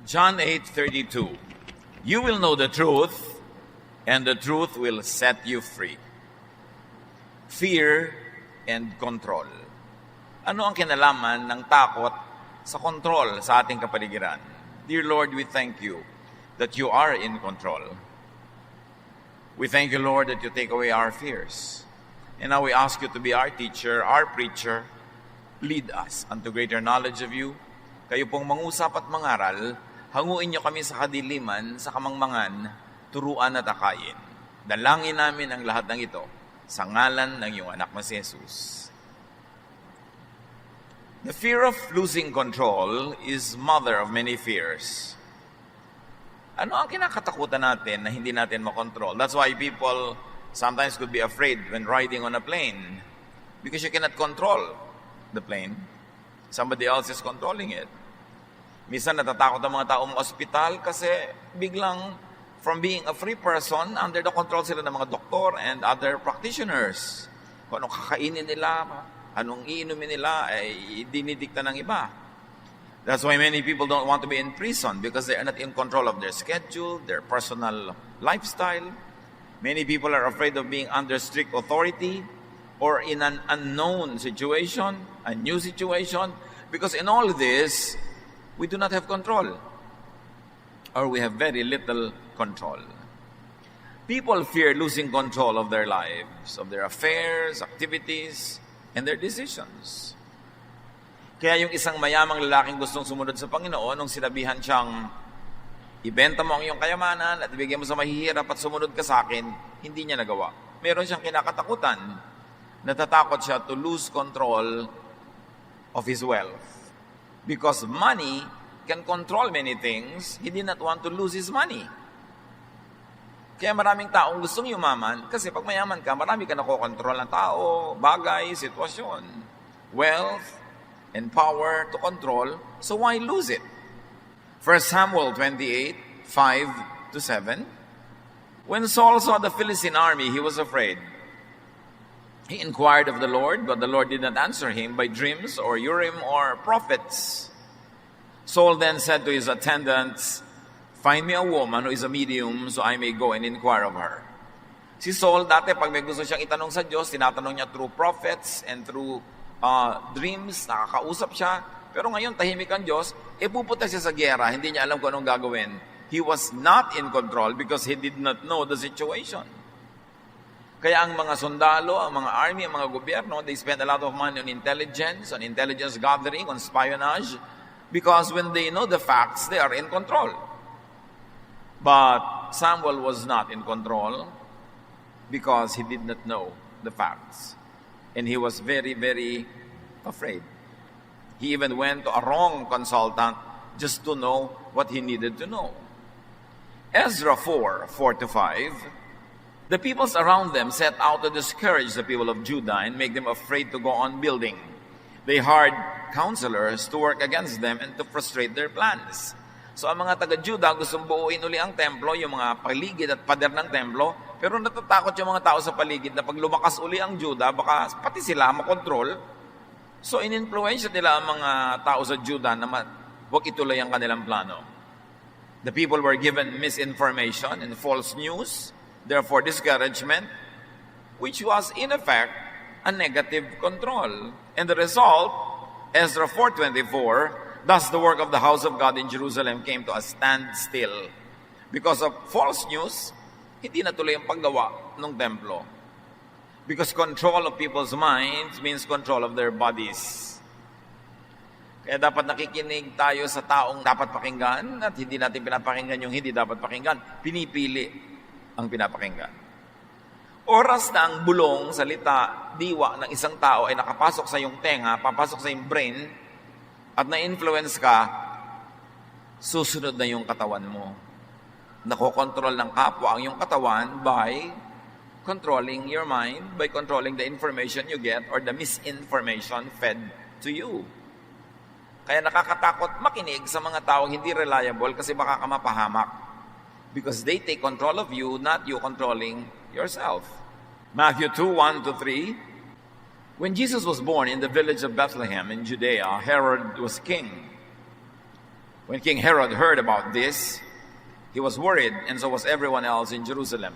John 8:32. You will know the truth, and the truth will set you free. Fear and control. Ano ang kinalaman ng takot sa control sa ating kapaligiran? Dear Lord, we thank you that you are in control. We thank you, Lord, that you take away our fears. And now we ask you to be our teacher, our preacher. Lead us unto greater knowledge of you. Kayo pong mangusap at mangaral, hanguin niyo kami sa kadiliman, sa kamangmangan, turuan at akayin. Dalangin namin ang lahat ng ito sa ngalan ng iyong anak na si Jesus. The fear of losing control is mother of many fears. Ano ang kinakatakutan natin na hindi natin makontrol? That's why people sometimes could be afraid when riding on a plane because you cannot control the plane. Somebody else is controlling it. Minsan natatakot ang mga taong ospital kasi biglang from being a free person, under the control sila ng mga doktor and other practitioners. Kung anong kakainin nila, anong iinumin nila, ay dinidikta ng iba. That's why many people don't want to be in prison because they are not in control of their schedule, their personal lifestyle. Many people are afraid of being under strict authority or in an unknown situation, a new situation, because in all this, we do not have control, or we have very little control. People fear losing control of their lives, of their affairs, activities, and their decisions. Kaya yung isang mayamang lalaking gustong sumunod sa Panginoon, nung sinabihan siyang, ibenta mo ang iyong kayamanan at ibigay mo sa mahihirap at sumunod ka sa akin, hindi niya nagawa. Meron siyang kinakatakutan. Natatakot siya to lose control of his wealth. Because money can control many things, he did not want to lose his money. Kaya maraming taong gustong yumaman kasi pag mayaman ka, marami ka nakokontrol ng tao, bagay, sitwasyon, wealth, and power to control, so why lose it? 1 Samuel 28:5-7. When Saul saw the Philistine army, he was afraid. He inquired of the Lord, but the Lord did not answer him by dreams or Urim or prophets. Saul then said to his attendants, find me a woman who is a medium so I may go and inquire of her. Si Saul, dati pag may gusto siyang itanong sa Diyos, tinatanong niya through prophets and through dreams, nakakausap siya. Pero ngayon, tahimik ang Diyos, pupunta siya sa giyera, hindi niya alam kung anong gagawin. He was not in control because he did not know the situation. Kaya ang mga sundalo, ang mga army, ang mga gobyerno, they spend a lot of money on intelligence gathering, on espionage, because when they know the facts, they are in control. But Samuel was not in control because he did not know the facts. And he was very, very afraid. He even went to a wrong consultant just to know what he needed to know. Ezra 4:4-5. The peoples around them set out to discourage the people of Judah and make them afraid to go on building. They hired counselors to work against them and to frustrate their plans. So ang mga taga-Judah gustong buuin uli ang templo, yung mga paligid at pader ng templo, pero natatakot yung mga tao sa paligid na pag lumakas uli ang Judah, baka pati sila makontrol. So in-influence nila ang mga tao sa Judah na huwag ituloy ang kanilang plano. The people were given misinformation and false news, therefore discouragement, which was in effect a negative control. And the result, Ezra 4:24, thus the work of the house of God in Jerusalem came to a standstill. Because of false news, hindi natuloy ang paggawa ng templo. Because control of people's minds means control of their bodies. Kaya dapat nakikinig tayo sa taong dapat pakinggan at hindi natin pinapakinggan yung hindi dapat pakinggan. Pinipili ang pinapakinggan. Oras na ang bulong, salita, diwa ng isang tao ay nakapasok sa iyong tenga, papasok sa iyong brain, at na-influence ka, susunod na yung katawan mo. Nakokontrol ng kapwa ang iyong katawan by controlling your mind, by controlling the information you get or the misinformation fed to you. Kaya nakakatakot makinig sa mga taong hindi reliable kasi baka ka mapahamak. Because they take control of you, not you controlling yourself. Matthew 2:1-3. When Jesus was born in the village of Bethlehem in Judea, Herod was king. When King Herod heard about this, he was worried, and so was everyone else in Jerusalem.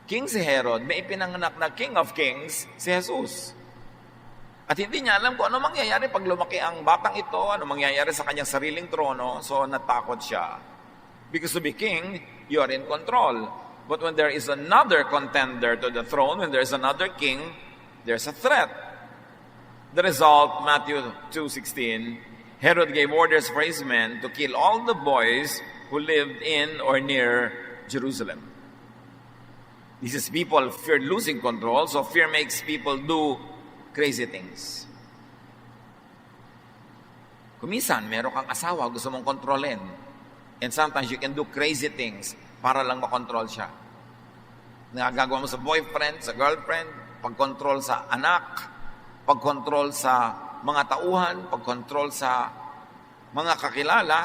King si Herod, may ipinanganak na King of Kings, si Jesus. At hindi niya alam kung ano mangyayari pag lumaki ang batang ito, ano mangyayari sa kanyang sariling trono, so natakot siya. Because to be king, you are in control. But when there is another contender to the throne, when there is another king, there's a threat. The result, Matthew 2:16, Herod gave orders for his men to kill all the boys who lived in or near Jerusalem. This is people feared losing control, so fear makes people do crazy things. Kumisan, meron kang asawa, gusto mong kontrolin. And sometimes you can do crazy things para lang makontrol siya. Nagagawa mo sa boyfriend, sa girlfriend, pagkontrol sa anak, pagkontrol sa mga tauhan, pagkontrol sa mga kakilala.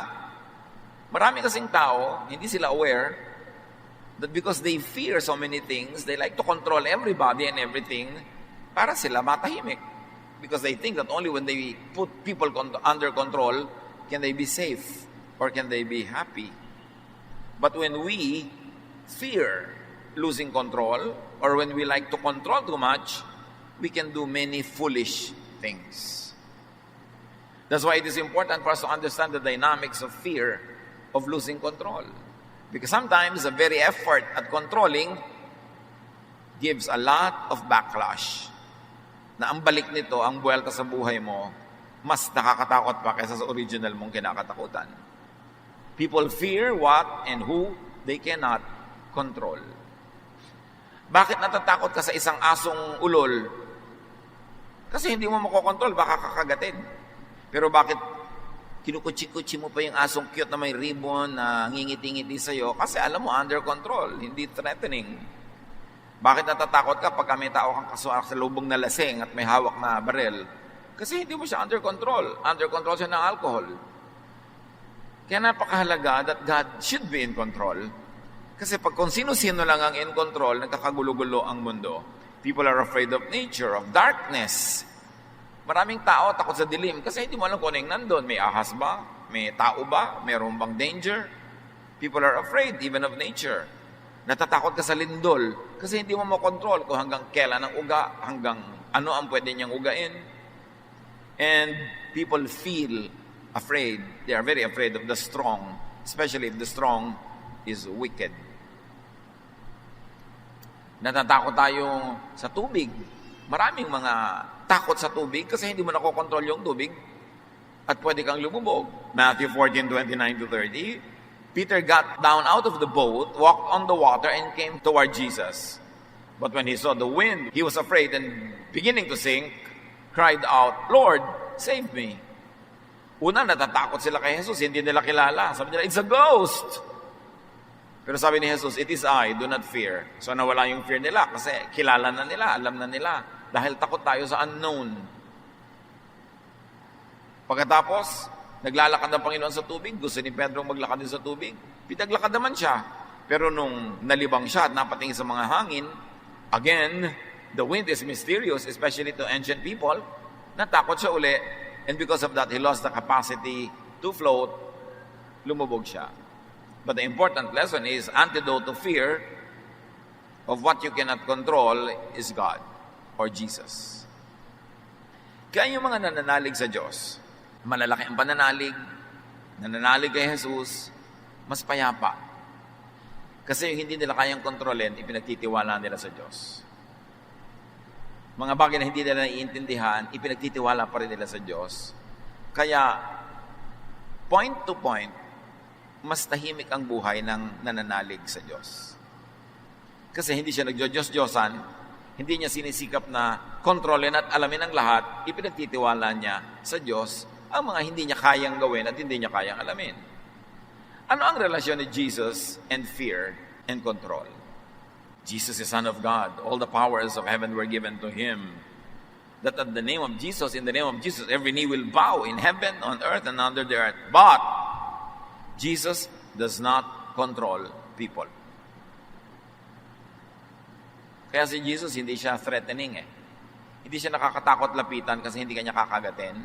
Marami kasing tao, hindi sila aware that because they fear so many things, they like to control everybody and everything para sila matahimik. Because they think that only when they put people under control can they be safe or can they be happy. But when we fear losing control or when we like to control too much, we can do many foolish things. That's why it is important for us to understand the dynamics of fear of losing control. Because sometimes the very effort at controlling gives a lot of backlash. Na ang balik nito, ang buwelta sa buhay mo, mas nakakatakot pa kaysa sa original mong kinakatakutan. People fear what and who they cannot control. Bakit natatakot ka sa isang asong ulol? Kasi hindi mo makokontrol, baka kakagatin. Pero bakit kinukutsi-kutsi mo pa yung asong cute na may ribbon na ngingiti-ngiti sa'yo? Kasi alam mo, under control, hindi threatening. Bakit natatakot ka pag may tao kang kasuak sa lubong na lasing at may hawak na barel? Kasi hindi mo siya under control. Under control siya ng alcohol. Kaya napakahalaga that God should be in control. Kasi pag kung sino-sino lang ang in control, nagkakagulo-gulo ang mundo. People are afraid of nature, of darkness. Maraming tao takot sa dilim kasi hindi mo alam kung ano yung nandun. May ahas ba? May tao ba? Mayroon bang danger? People are afraid even of nature. Natatakot ka sa lindol kasi hindi mo makontrol kung hanggang kailan ang uga, hanggang ano ang pwede niyang ugain. And people feel afraid. They are very afraid of the strong, especially if the strong is wicked. Natatakot tayo sa tubig. Maraming mga takot sa tubig kasi hindi mo nakokontrol yung tubig at pwede kang lumubog. Matthew 14:29-30, Peter got down out of the boat, walked on the water, and came toward Jesus. But when he saw the wind, he was afraid and beginning to sink, cried out, "Lord, save me." Una, natatakot sila kay Jesus, hindi nila kilala. Sabi nila, "It's a ghost." Pero sabi ni Jesus, "It is I, do not fear." So nawala yung fear nila kasi kilala na nila, alam na nila. Dahil takot tayo sa unknown. Pagkatapos, naglalakad ang Panginoon sa tubig. Gusto ni Pedro maglakad din sa tubig. Pinaglakad naman siya. Pero nung nalibang siya at napatingin sa mga hangin, again, the wind is mysterious, especially to ancient people. Natakot siya uli. And because of that, he lost the capacity to float. Lumubog siya. But the important lesson is, antidote to fear of what you cannot control is God or Jesus. Kaya yung mga nananalig sa Diyos, malalaki ang pananalig, nananalig kay Jesus, mas payapa. Kasi yung hindi nila kayang kontrolin, ipinagtitiwala nila sa Diyos. Mga bagay na hindi nila naiintindihan, ipinagtitiwala pa rin nila sa Diyos. Kaya, point to point, mas tahimik ang buhay ng nananalig sa Diyos. Kasi hindi siya nagjo-Diyos-Diyosan, hindi niya sinisikap na kontrolin at alamin ang lahat, ipinagtitiwala niya sa Diyos ang mga hindi niya kayang gawin at hindi niya kayang alamin. Ano ang relasyon ni Jesus and fear and control? Jesus is Son of God. All the powers of heaven were given to Him. That at the name of Jesus, in the name of Jesus, every knee will bow in heaven, on earth, and under the earth. But Jesus does not control people. Kaya si Jesus, hindi siya threatening eh. Hindi siya nakakatakot lapitan kasi hindi kanya kakagatin.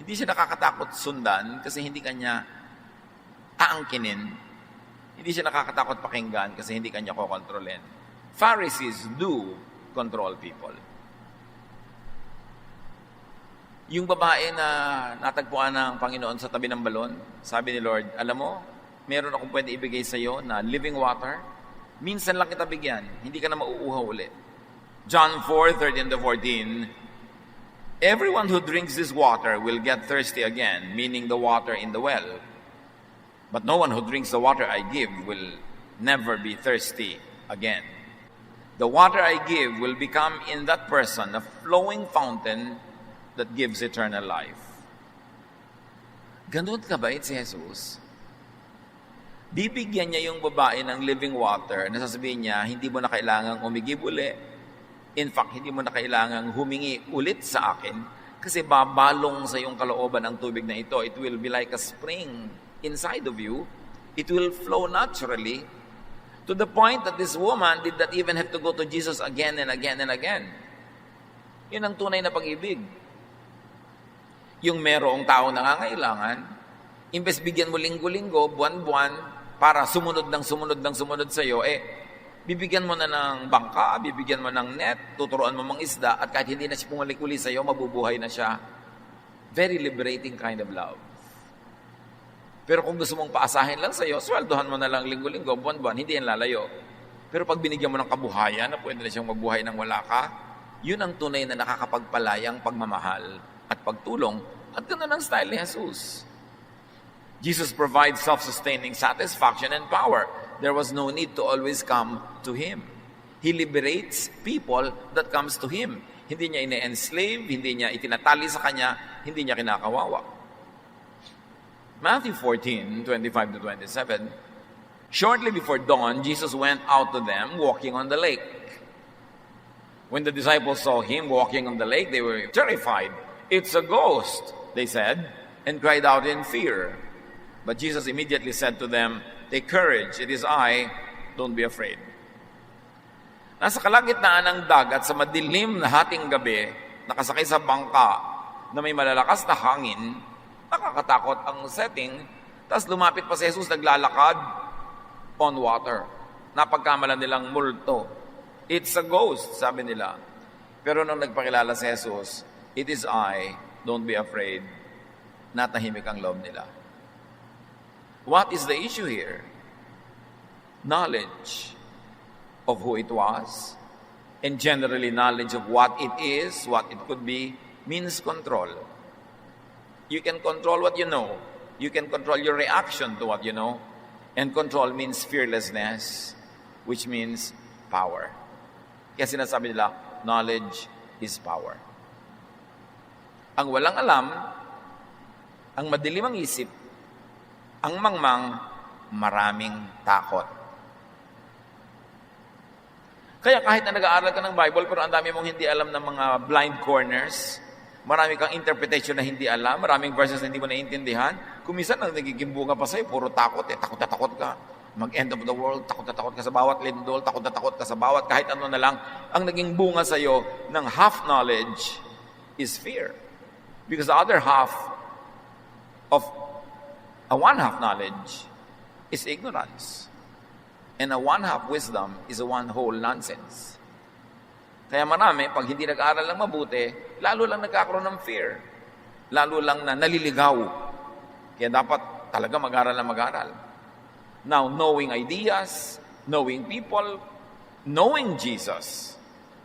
Hindi siya nakakatakot sundan kasi hindi kanya aangkinin. Hindi siya nakakatakot pakinggan kasi hindi kanya kokontrolin. Pharisees do control people. Yung babae na natagpuan ng Panginoon sa tabi ng balon, sabi ni Lord, alam mo, meron akong pwede ibigay sa iyo na living water. Minsan lang kita bigyan, hindi ka na mauuhaw ulit. John 4:13-14, everyone who drinks this water will get thirsty again, meaning the water in the well. But no one who drinks the water I give will never be thirsty again. The water I give will become in that person a flowing fountain that gives eternal life. Ganun kabait si Jesus. Bibigyan niya yung babae ng living water na sasabihin niya, hindi mo na kailangang umigib uli. In fact, hindi mo na kailangang humingi ulit sa akin kasi babalong sa iyong kalooban ng tubig na ito. It will be like a spring inside of you. It will flow naturally to the point that this woman did not even have to go to Jesus again and again and again. Yun ang tunay na pag-ibig. Yung merong tao nangangailangan, imbes bigyan mo linggo-linggo, buwan-buwan, para sumunod sa iyo, bibigyan mo na ng bangka, bibigyan mo ng net, tuturuan mo mga isda, at kahit hindi na siya pumalik uli sa iyo, mabubuhay na siya. Very liberating kind of love. Pero kung gusto mong paasahin lang sa iyo, sweldohan mo na lang linggo-linggo, buwan-buwan, hindi yan lalayo. Pero pag binigyan mo ng kabuhayan, na pwede na siyang mabuhay ng wala ka, yun ang tunay na nakakapagpalayang pagmamahal at pagtulong. At ganoon ang style ni Jesus. Jesus provides self-sustaining satisfaction and power. There was no need to always come to Him. He liberates people that comes to Him. Hindi niya ine-enslave, hindi niya itinatali sa Kanya, hindi niya kinakawawa. Matthew 14:25-27, shortly before dawn, Jesus went out to them walking on the lake. When the disciples saw Him walking on the lake, they were terrified. "It's a ghost," they said, and cried out in fear. But Jesus immediately said to them, "Take courage, it is I, don't be afraid." Nasa kalagitnaan ng dagat sa madilim na hating gabi, nakasakay sa bangka na may malalakas na hangin, nakakatakot ang setting, tapos lumapit pa si Jesus naglalakad on water. Napagkamalan nilang multo. It's a ghost, sabi nila. Pero nung nagpakilala si Jesus, "It is I, don't be afraid," natahimik ang loob nila. What is the issue here? Knowledge of who it was, and generally knowledge of what it is, what it could be, means control. You can control what you know. You can control your reaction to what you know. And control means fearlessness, which means power. Kaya sinasabi nila, knowledge is power. Ang walang alam, ang madilim ang isip, ang mangmang, maraming takot. Kaya kahit na nag-aaral ka ng Bible, pero ang dami mong hindi alam ng mga blind corners, marami kang interpretation na hindi alam, maraming verses na hindi mo naiintindihan, kung minsan ang nagiging bunga pa sa'yo, puro takot. Takot na takot ka. Mag-end of the world, takot na takot ka sa bawat lindol, takot na takot ka sa bawat kahit ano na lang. Ang naging bunga sa'yo ng half knowledge is fear. Because the other half of a one-half knowledge is ignorance. And a one-half wisdom is a one-whole nonsense. Kaya marami, pag hindi nag-aaral ng mabuti, lalo lang nagkakaroon ng fear. Lalo lang na naliligaw. Kaya dapat talaga mag-aral na mag-aral. Now, knowing ideas, knowing people, knowing Jesus,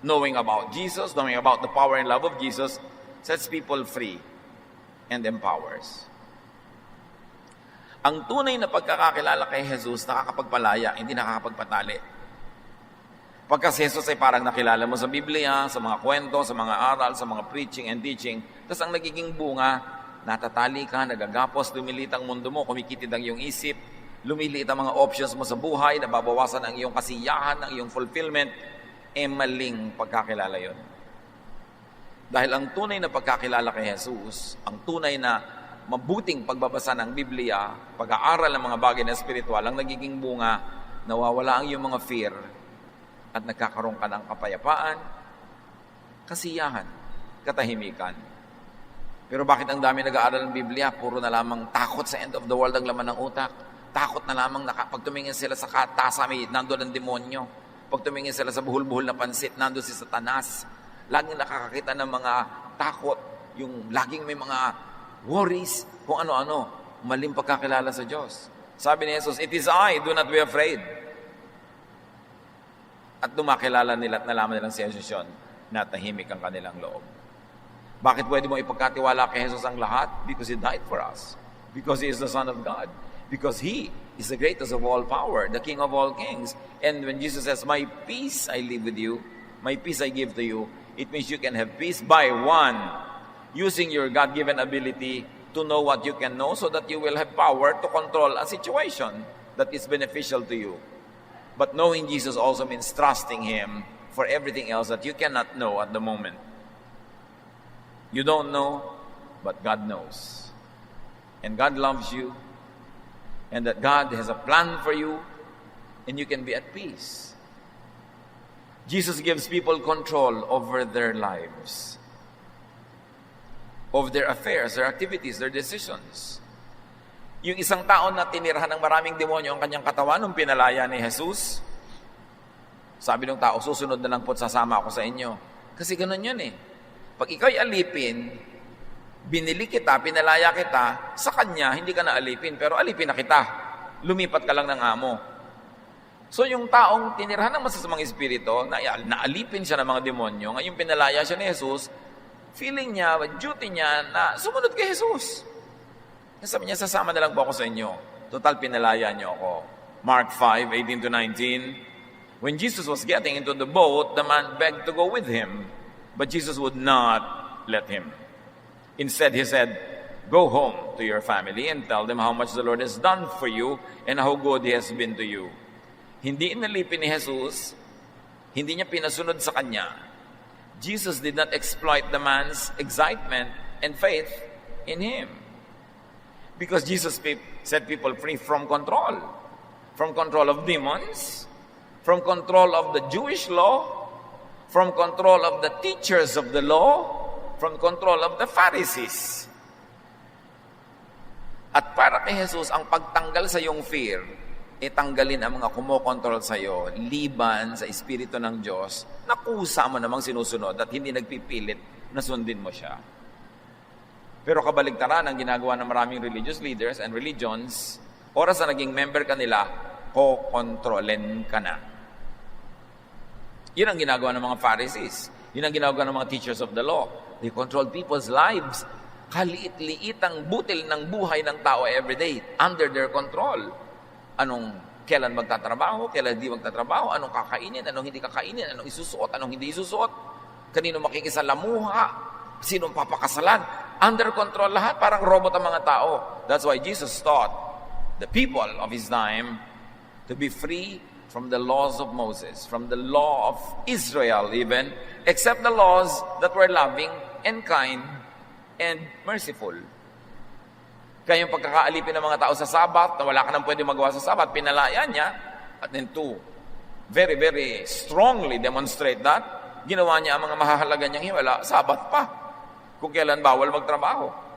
knowing about Jesus, knowing about the power and love of Jesus, sets people free and empowers. Ang tunay na pagkakakilala kay Jesus, nakakapagpalaya, hindi nakakapagpatali. Pagka si Jesus ay parang nakilala mo sa Biblia, sa mga kwento, sa mga aral, sa mga preaching and teaching, tapos ang nagiging bunga, natatali ka, nagagapos, lumilit ang mundo mo, kumikitid ang iyong isip, lumiliit ang mga options mo sa buhay, nababawasan ang iyong kasiyahan, ang iyong fulfillment, maling pagkakilala yon. Dahil ang tunay na pagkakilala kay Jesus, ang tunay na mabuting pagbabasa ng Biblia, pag-aaral ng mga bagay na spiritual, ang nagiging bunga, nawawala ang iyong mga fear at nagkakaroon ka ng kapayapaan, kasiyahan, katahimikan. Pero bakit ang dami nag-aaral ng Biblia? Puro na lamang takot sa end of the world ang laman ng utak. Takot na lamang pag tumingin sila sa katasa, nandun ang demonyo. Pag tumingin sila sa buhol-buhol na pansit, nandun si Satanas. Laging nakakakita ng mga takot, yung laging may mga worries, kung ano-ano. Maling pagkakilala sa Diyos. Sabi ni Jesus, "It is I, do not be afraid." At dumakilala nila at nalaman nilang si Jesus yun, na tahimik ang kanilang loob. Bakit pwede mo ipagkatiwala kay Jesus ang lahat? Because He died for us. Because He is the Son of God. Because He is the greatest of all power, the King of all kings. And when Jesus says, "My peace I leave with you, my peace I give to you," it means you can have peace by one, using your God-given ability to know what you can know so that you will have power to control a situation that is beneficial to you. But knowing Jesus also means trusting Him for everything else that you cannot know at the moment. You don't know, but God knows. And God loves you, and that God has a plan for you, and you can be at peace. Jesus gives people control over their lives, of their affairs, their activities, their decisions. Yung isang tao na tinirahan ng maraming demonyo ang kanyang katawan nung pinalaya ni Jesus, sabi ng tao, "Susunod na lang po't sasama ako sa inyo." Kasi ganun yun eh. Pag ikaw'y alipin, binili kita, pinalaya kita, sa kanya, hindi ka na alipin, pero alipin na kita. Lumipat ka lang ng amo. So yung taong tinirahan ng masasamang espiritu, naalipin siya ng mga demonyo, ngayon pinalaya siya ni Jesus, feeling niya, duty niya na sumunod kay Jesus. Sabi niya, "Sasama na lang po ako sa inyo. Total, pinalaya niyo ako." Mark 5:18-19. When Jesus was getting into the boat, the man begged to go with him. But Jesus would not let him. Instead, He said, "Go home to your family and tell them how much the Lord has done for you and how good He has been to you." Hindi inalipin ni Jesus, hindi niya pinasunod sa kanya. Jesus did not exploit the man's excitement and faith in Him. Because Jesus set people free from control of demons, from control of the Jewish law, from control of the teachers of the law, from control of the Pharisees. At para kay Jesus, ang pagtanggal sa iyong fear, tanggalin ang mga kumokontrol sa iyo, liban sa Espiritu ng Diyos, na kusa mo namang sinusunod at hindi nagpipilit na sundin mo siya. Pero kabaligtaran ang ginagawa ng maraming religious leaders and religions, oras na naging member ka nila, kokontrolin ka na. Yun ang ginagawa ng mga Pharisees. Yun ang ginagawa ng mga teachers of the law. They control people's lives. Kaliit-liit ang butil ng buhay ng tao everyday under their control. Kailan magtatrabaho, kailan di magtatrabaho, anong kakainin, anong hindi kakainin, anong isusuot, anong hindi isusuot, kanino makikisalamuha, sinong papakasalan. Under control lahat, parang robot ang mga tao. That's why Jesus taught the people of His time to be free from the laws of Moses, from the law of Israel even, except the laws that were loving and kind and merciful. Kaya yung pagkakaalipin ng mga tao sa Sabat, na wala ka nang pwede magawa sa Sabat, pinalaya niya, at then to very, very strongly demonstrate that, ginawa niya ang mga mahahalaga niyang hiwala, Sabat pa, kung kailan bawal magtrabaho.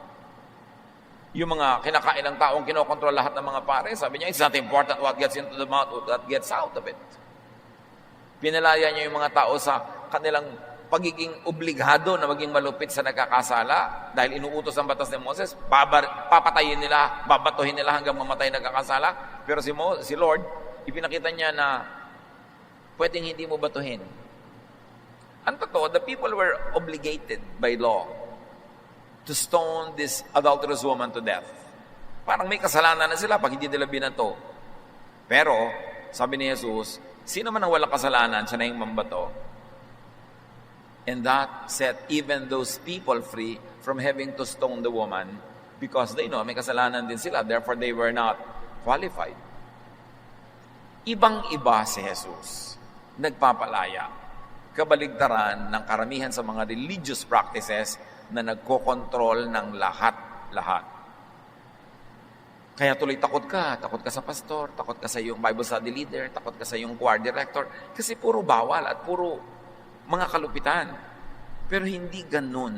Yung mga kinakain ng taong kinokontrol lahat ng mga pare, sabi niya, it's not important what gets into the mouth or what gets out of it. Pinalaya niya yung mga tao sa kanilang pagiging obligado na maging malupit sa nagkakasala dahil inuutos ang batas ni Moses, papatayin nila, babatuhin nila hanggang mamatay nagkakasala. Pero si Lord, ipinakita niya na pwedeng hindi mo batuhin. Ang totoo, the people were obligated by law to stone this adulterous woman to death. Parang may kasalanan na sila pag hindi nila binato. Pero, sabi ni Jesus, sino man ang walang kasalanan, siya na yung mambato. And that set even those people free from having to stone the woman because they know may kasalanan din sila, therefore they were not qualified. Ibang-iba si Jesus, nagpapalaya, kabaligtaran ng karamihan sa mga religious practices na nagkokontrol ng lahat-lahat. Kaya tuloy takot ka sa pastor, takot ka sa iyong Bible study leader, takot ka sa iyong choir director, kasi puro bawal at puro mga kalupitan. Pero hindi ganun.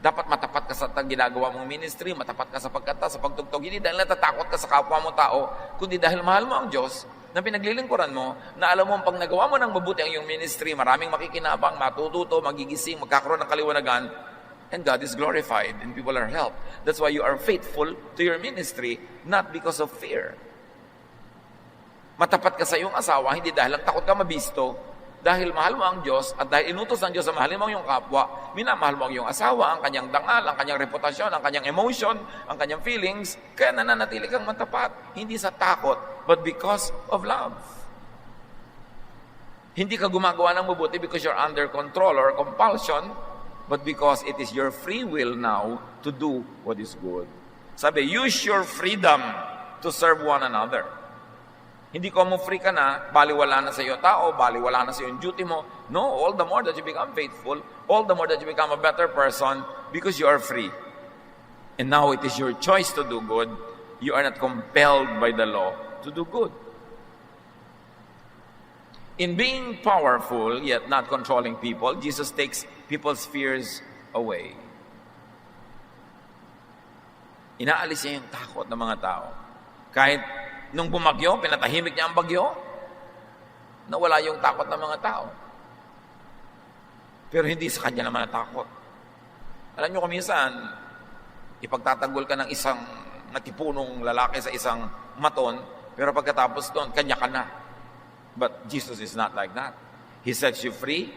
Dapat matapat ka sa ginagawa mong ministry, matapat ka sa pagkanta, sa pagtugtog. Hindi dahil natatakot ka sa kapwa mo tao, kundi dahil mahal mo ang Diyos na pinaglilingkuran mo, na alam mo pag nagawa mo ng mabuti ang iyong ministry, maraming makikinabang, matututo, magigising, magkakaroon ng kaliwanagan, and God is glorified and people are helped. That's why you are faithful to your ministry, not because of fear. Matapat ka sa iyong asawa, hindi dahil lang takot ka mabisto, dahil mahal mo ang Diyos at dahil inutos ng Diyos na mahalin mo ang iyong kapwa, minamahal mo ang iyong asawa, ang kanyang dangal, ang kanyang reputasyon, ang kanyang emotion, ang kanyang feelings, kaya nananatili kang matapat. Hindi sa takot, but because of love. Hindi ka gumagawa ng mabuti because you're under control or compulsion, but because it is your free will now to do what is good. Sabi, use your freedom to serve one another. Hindi ko mo free ka na, baliwala na sa iyo tao, baliwala na sa iyo yung duty mo. No, all the more that you become faithful, all the more that you become a better person because you are free. And now it is your choice to do good. You are not compelled by the law to do good. In being powerful yet not controlling people, Jesus takes people's fears away. Inaalis niya yung takot ng mga tao. Kahit nung bumagyo, pinatahimik niya ang bagyo, nawala yung takot ng mga tao. Pero hindi sa kanya naman natakot. Alam niyo kung minsan, ipagtatanggol ka ng isang natipunong lalaki sa isang maton, pero pagkatapos doon, kanya ka na. But Jesus is not like that. He sets you free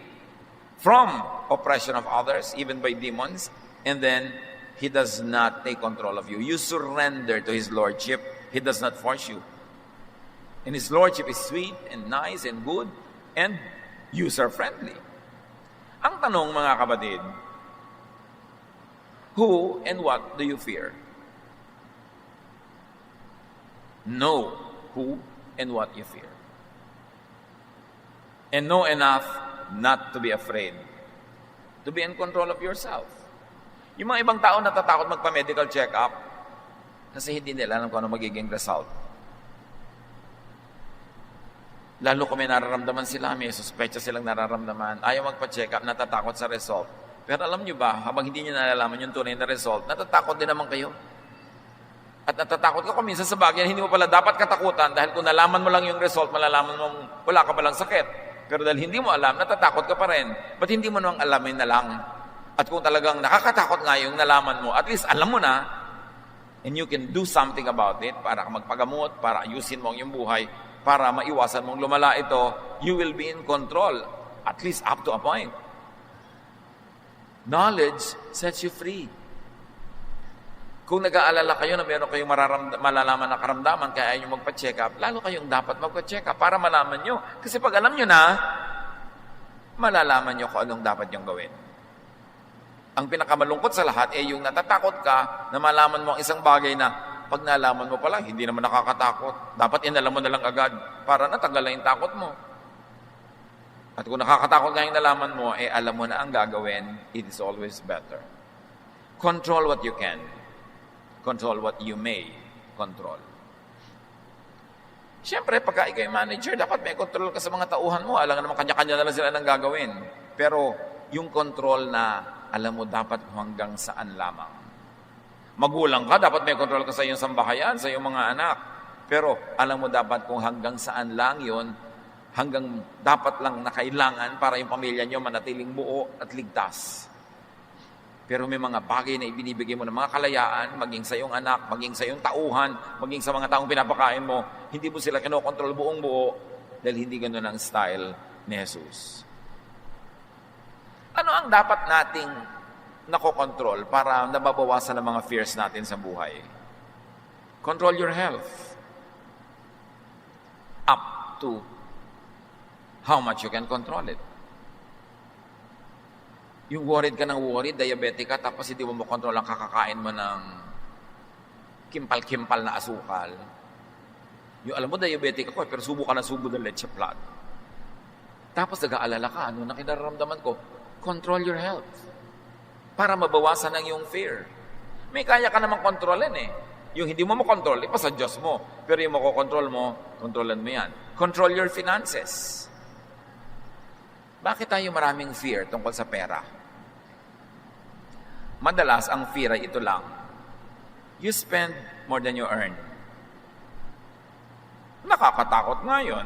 from oppression of others, even by demons, and then He does not take control of you. You surrender to His Lordship. He does not force you. And His Lordship is sweet and nice and good and user-friendly. Ang tanong, mga kapatid, who and what do you fear? Know who and what you fear. And know enough not to be afraid. To be in control of yourself. Yung mga ibang tao natatakot magpa-medical check-up kasi hindi nila alam kung ano magiging result. Lalo kung may nararamdaman sila, may suspecha silang nararamdaman, ayaw magpa-check-up, natatakot sa result. Pero alam nyo ba, habang hindi nyo nalalaman yung tunay na result, natatakot din naman kayo. At natatakot ka kung minsan sa bagay na hindi mo pala dapat katakutan dahil kung nalaman mo lang yung result, malalaman mo wala ka palang sakit. Pero dahil hindi mo alam, natatakot ka pa rin. Ba't hindi mo nang alamin na lang? At kung talagang nakakatakot nga yung nalaman mo, at least alam mo na, and you can do something about it para magpagamot, para ayusin mo ang iyong buhay, para maiwasan mong lumala ito, you will be in control, at least up to a point. Knowledge sets you free. Kung nag-aalala kayo na meron kayong malalaman na karamdaman kaya ayaw nyo magpa-check up, lalo kayong dapat magpa-check up para malaman nyo. Kasi pag alam nyo na, malalaman nyo kung anong dapat nyong gawin. Ang pinakamalungkot sa lahat ay yung natatakot ka na malaman mo ang isang bagay na pag nalaman mo pala, hindi naman nakakatakot. Dapat inalam mo na lang agad para natanggal na yung takot mo. At kung nakakatakot nga yung nalaman mo, alam mo na ang gagawin, it is always better. Control what you can. Control what you may control. Siyempre, pagka ikaw yung manager, dapat may control ka sa mga tauhan mo. Alam nga naman, kanya-kanya na lang sila ng gagawin. Pero yung control na alam mo dapat hanggang saan lamang. Magulang ka, dapat may control ka sa iyong sambahayan, sa iyong mga anak. Pero alam mo dapat kung hanggang saan lang yon, hanggang dapat lang na kailangan para yung pamilya nyo manatiling buo at ligtas. Pero may mga bagay na ibinibigay mo ng mga kalayaan, maging sa iyong anak, maging sa iyong tauhan, maging sa mga taong pinapakain mo, hindi mo sila kinokontrol buong buo dahil hindi ganoon ang style ni Jesus. Ano ang dapat nating nakokontrol para nababawasan ang mga fears natin sa buhay? Control your health. Up to how much you can control it. Yung worried ka ng worried, diabetic ka, tapos hindi mo makontrol ang kakakain mo ng kimpal-kimpal na asukal. Yung alam mo, diabetic ako, pero subo ka na subo ng leche flan. Tapos nag-aalala ka, ano na kinararamdaman ko? Control your health. Para mabawasan ang iyong fear. May kaya ka namang kontrolin eh. Yung hindi mo makontrol, ipa sa Diyos mo. Pero yung makokontrol mo, kontrolan mo yan. Control your finances. Bakit tayo maraming fear tungkol sa pera? Madalas, ang fear ay ito lang. You spend more than you earn. Nakakatakot nga yun.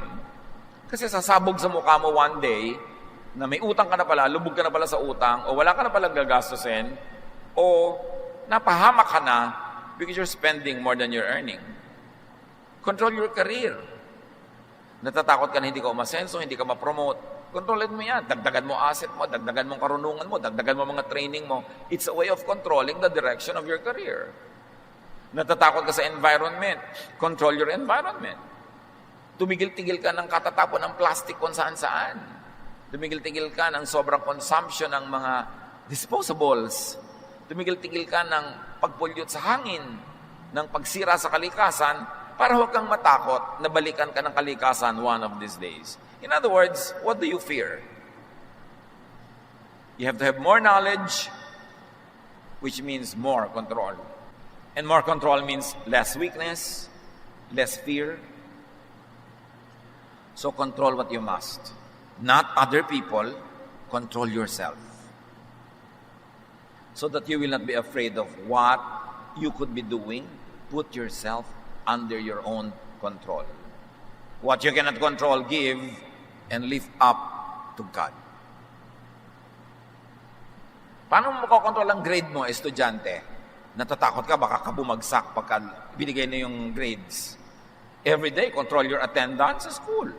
Kasi sasabog sa mukha mo one day, na may utang ka na pala, lubog ka na pala sa utang, o wala ka na pala gagastusin, o napahamak ka na because you're spending more than you're earning. Control your career. Natatakot ka na hindi ka umasenso, hindi ka ma-promote. Kontrolin mo yan. Dagdagan mo asset mo, dagdagan mo karunungan mo, dagdagan mo mga training mo. It's a way of controlling the direction of your career. Natatakot ka sa environment. Control your environment. Tumigil-tigil ka ng katatapon ng plastic kung saan-saan. Tumigil-tigil ka ng sobrang consumption ng mga disposables. Tumigil-tigil ka ng pag-pollute sa hangin, ng pagsira sa kalikasan, para huwag kang matakot na balikan ka ng kalikasan one of these days. In other words, what do you fear? You have to have more knowledge, which means more control. And more control means less weakness, less fear. So control what you must. Not other people, control yourself. So that you will not be afraid of what you could be doing. Put yourself under your own control. What you cannot control, give and lift up to God. Paano mo makokontrol ang grade mo, estudyante? Natatakot ka, baka ka bumagsak pagka binigay na yung grades. Every day, control your attendance sa school.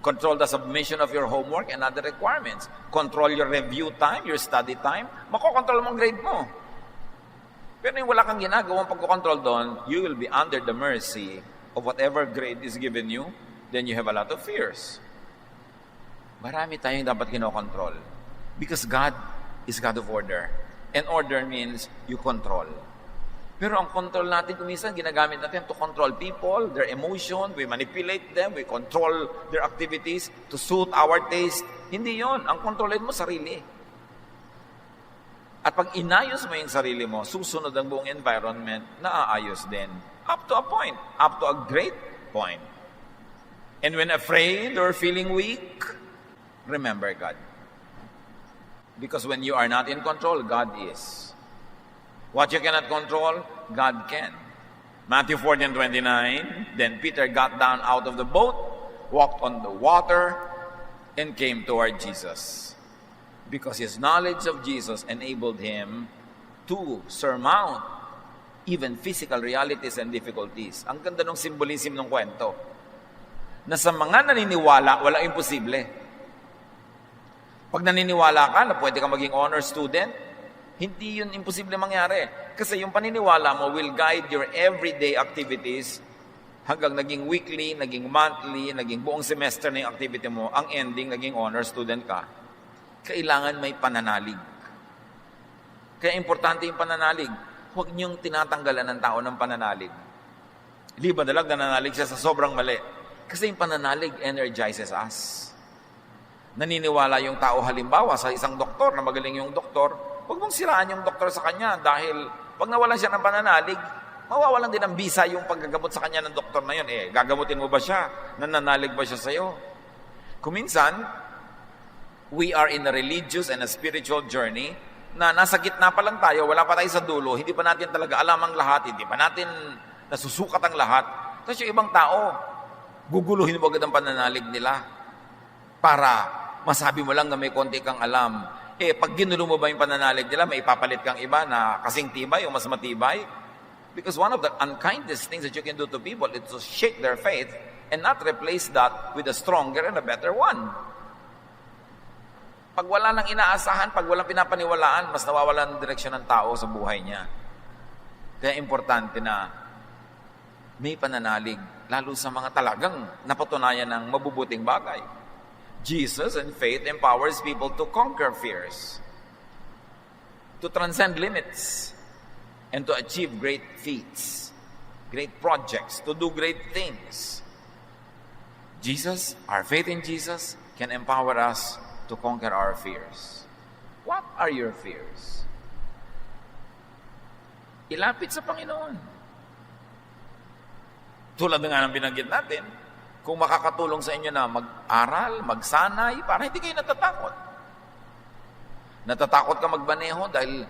Control the submission of your homework and other requirements. Control your review time, your study time. Makokontrol mo ang grade mo. Pero yung wala kang ginagawang pagkocontrol doon, you will be under the mercy of whatever grade is given you, then you have a lot of fears. Marami tayong dapat kinokontrol. Because God is God of order. And order means you control. Pero ang control natin, kuminsan, ginagamit natin to control people, their emotion, we manipulate them, we control their activities to suit our taste. Hindi yon. Ang kontrolin mo, sarili. At pag inayos mo yung sarili mo, susunod ang buong environment, naaayos din. Up to a point. Up to a great point. And when afraid or feeling weak, remember God. Because when you are not in control, God is. What you cannot control, God can. Matthew 14:29, then Peter got down out of the boat, walked on the water, and came toward Jesus. Because his knowledge of Jesus enabled him to surmount even physical realities and difficulties. Ang ganda ng symbolism ng kwento. Na sa mga naniniwala, walang imposible. Pag naniniwala ka na pwede ka maging honor student, hindi yun imposible mangyari. Kasi yung paniniwala mo will guide your everyday activities hanggang naging weekly, naging monthly, naging buong semester na yung activity mo, ang ending, naging honor student ka. Kailangan may pananalig. Kaya importante yung pananalig. Huwag niyong tinatanggalan ng tao ng pananalig. Di ba dalag nananalig siya sa sobrang mali? Kasi yung pananalig energizes us. Naniniwala yung tao halimbawa sa isang doktor na magaling yung doktor, huwag mong siraan yung doktor sa kanya dahil pag nawalan siya ng pananalig, mawawalan din ng bisa yung paggagamot sa kanya ng doktor na yun. Gagamutin mo ba siya? Nananalig ba siya sa'yo? Kuminsan, we are in a religious and a spiritual journey na nasa gitna pa lang tayo, wala pa tayo sa dulo, hindi pa natin talaga alam ang lahat, hindi pa natin nasusukat ang lahat. Tapos yung ibang tao, guguluhin mo agad ang pananalig nila para masabi mo lang na may konti kang alam. Pag ginulo mo ba yung pananalig nila, may ipapalit kang iba na kasing tibay o mas matibay? Because one of the unkindest things that you can do to people is to shake their faith and not replace that with a stronger and a better one. Pag wala nang inaasahan, pag walang pinapaniwalaan, mas nawawalan ng direksyon ng tao sa buhay niya. Kaya importante na may pananalig, lalo sa mga talagang napatunayan ng mabubuting bagay. Jesus and faith empowers people to conquer fears, to transcend limits, and to achieve great feats, great projects, to do great things. Jesus, our faith in Jesus, can empower us to conquer our fears. What are your fears? Ilapit sa Panginoon. Tulad nga ng binanggit natin, kung makakatulong sa inyo na mag-aral, magsanay, para hindi kayo natatakot. Natatakot ka magbaneho dahil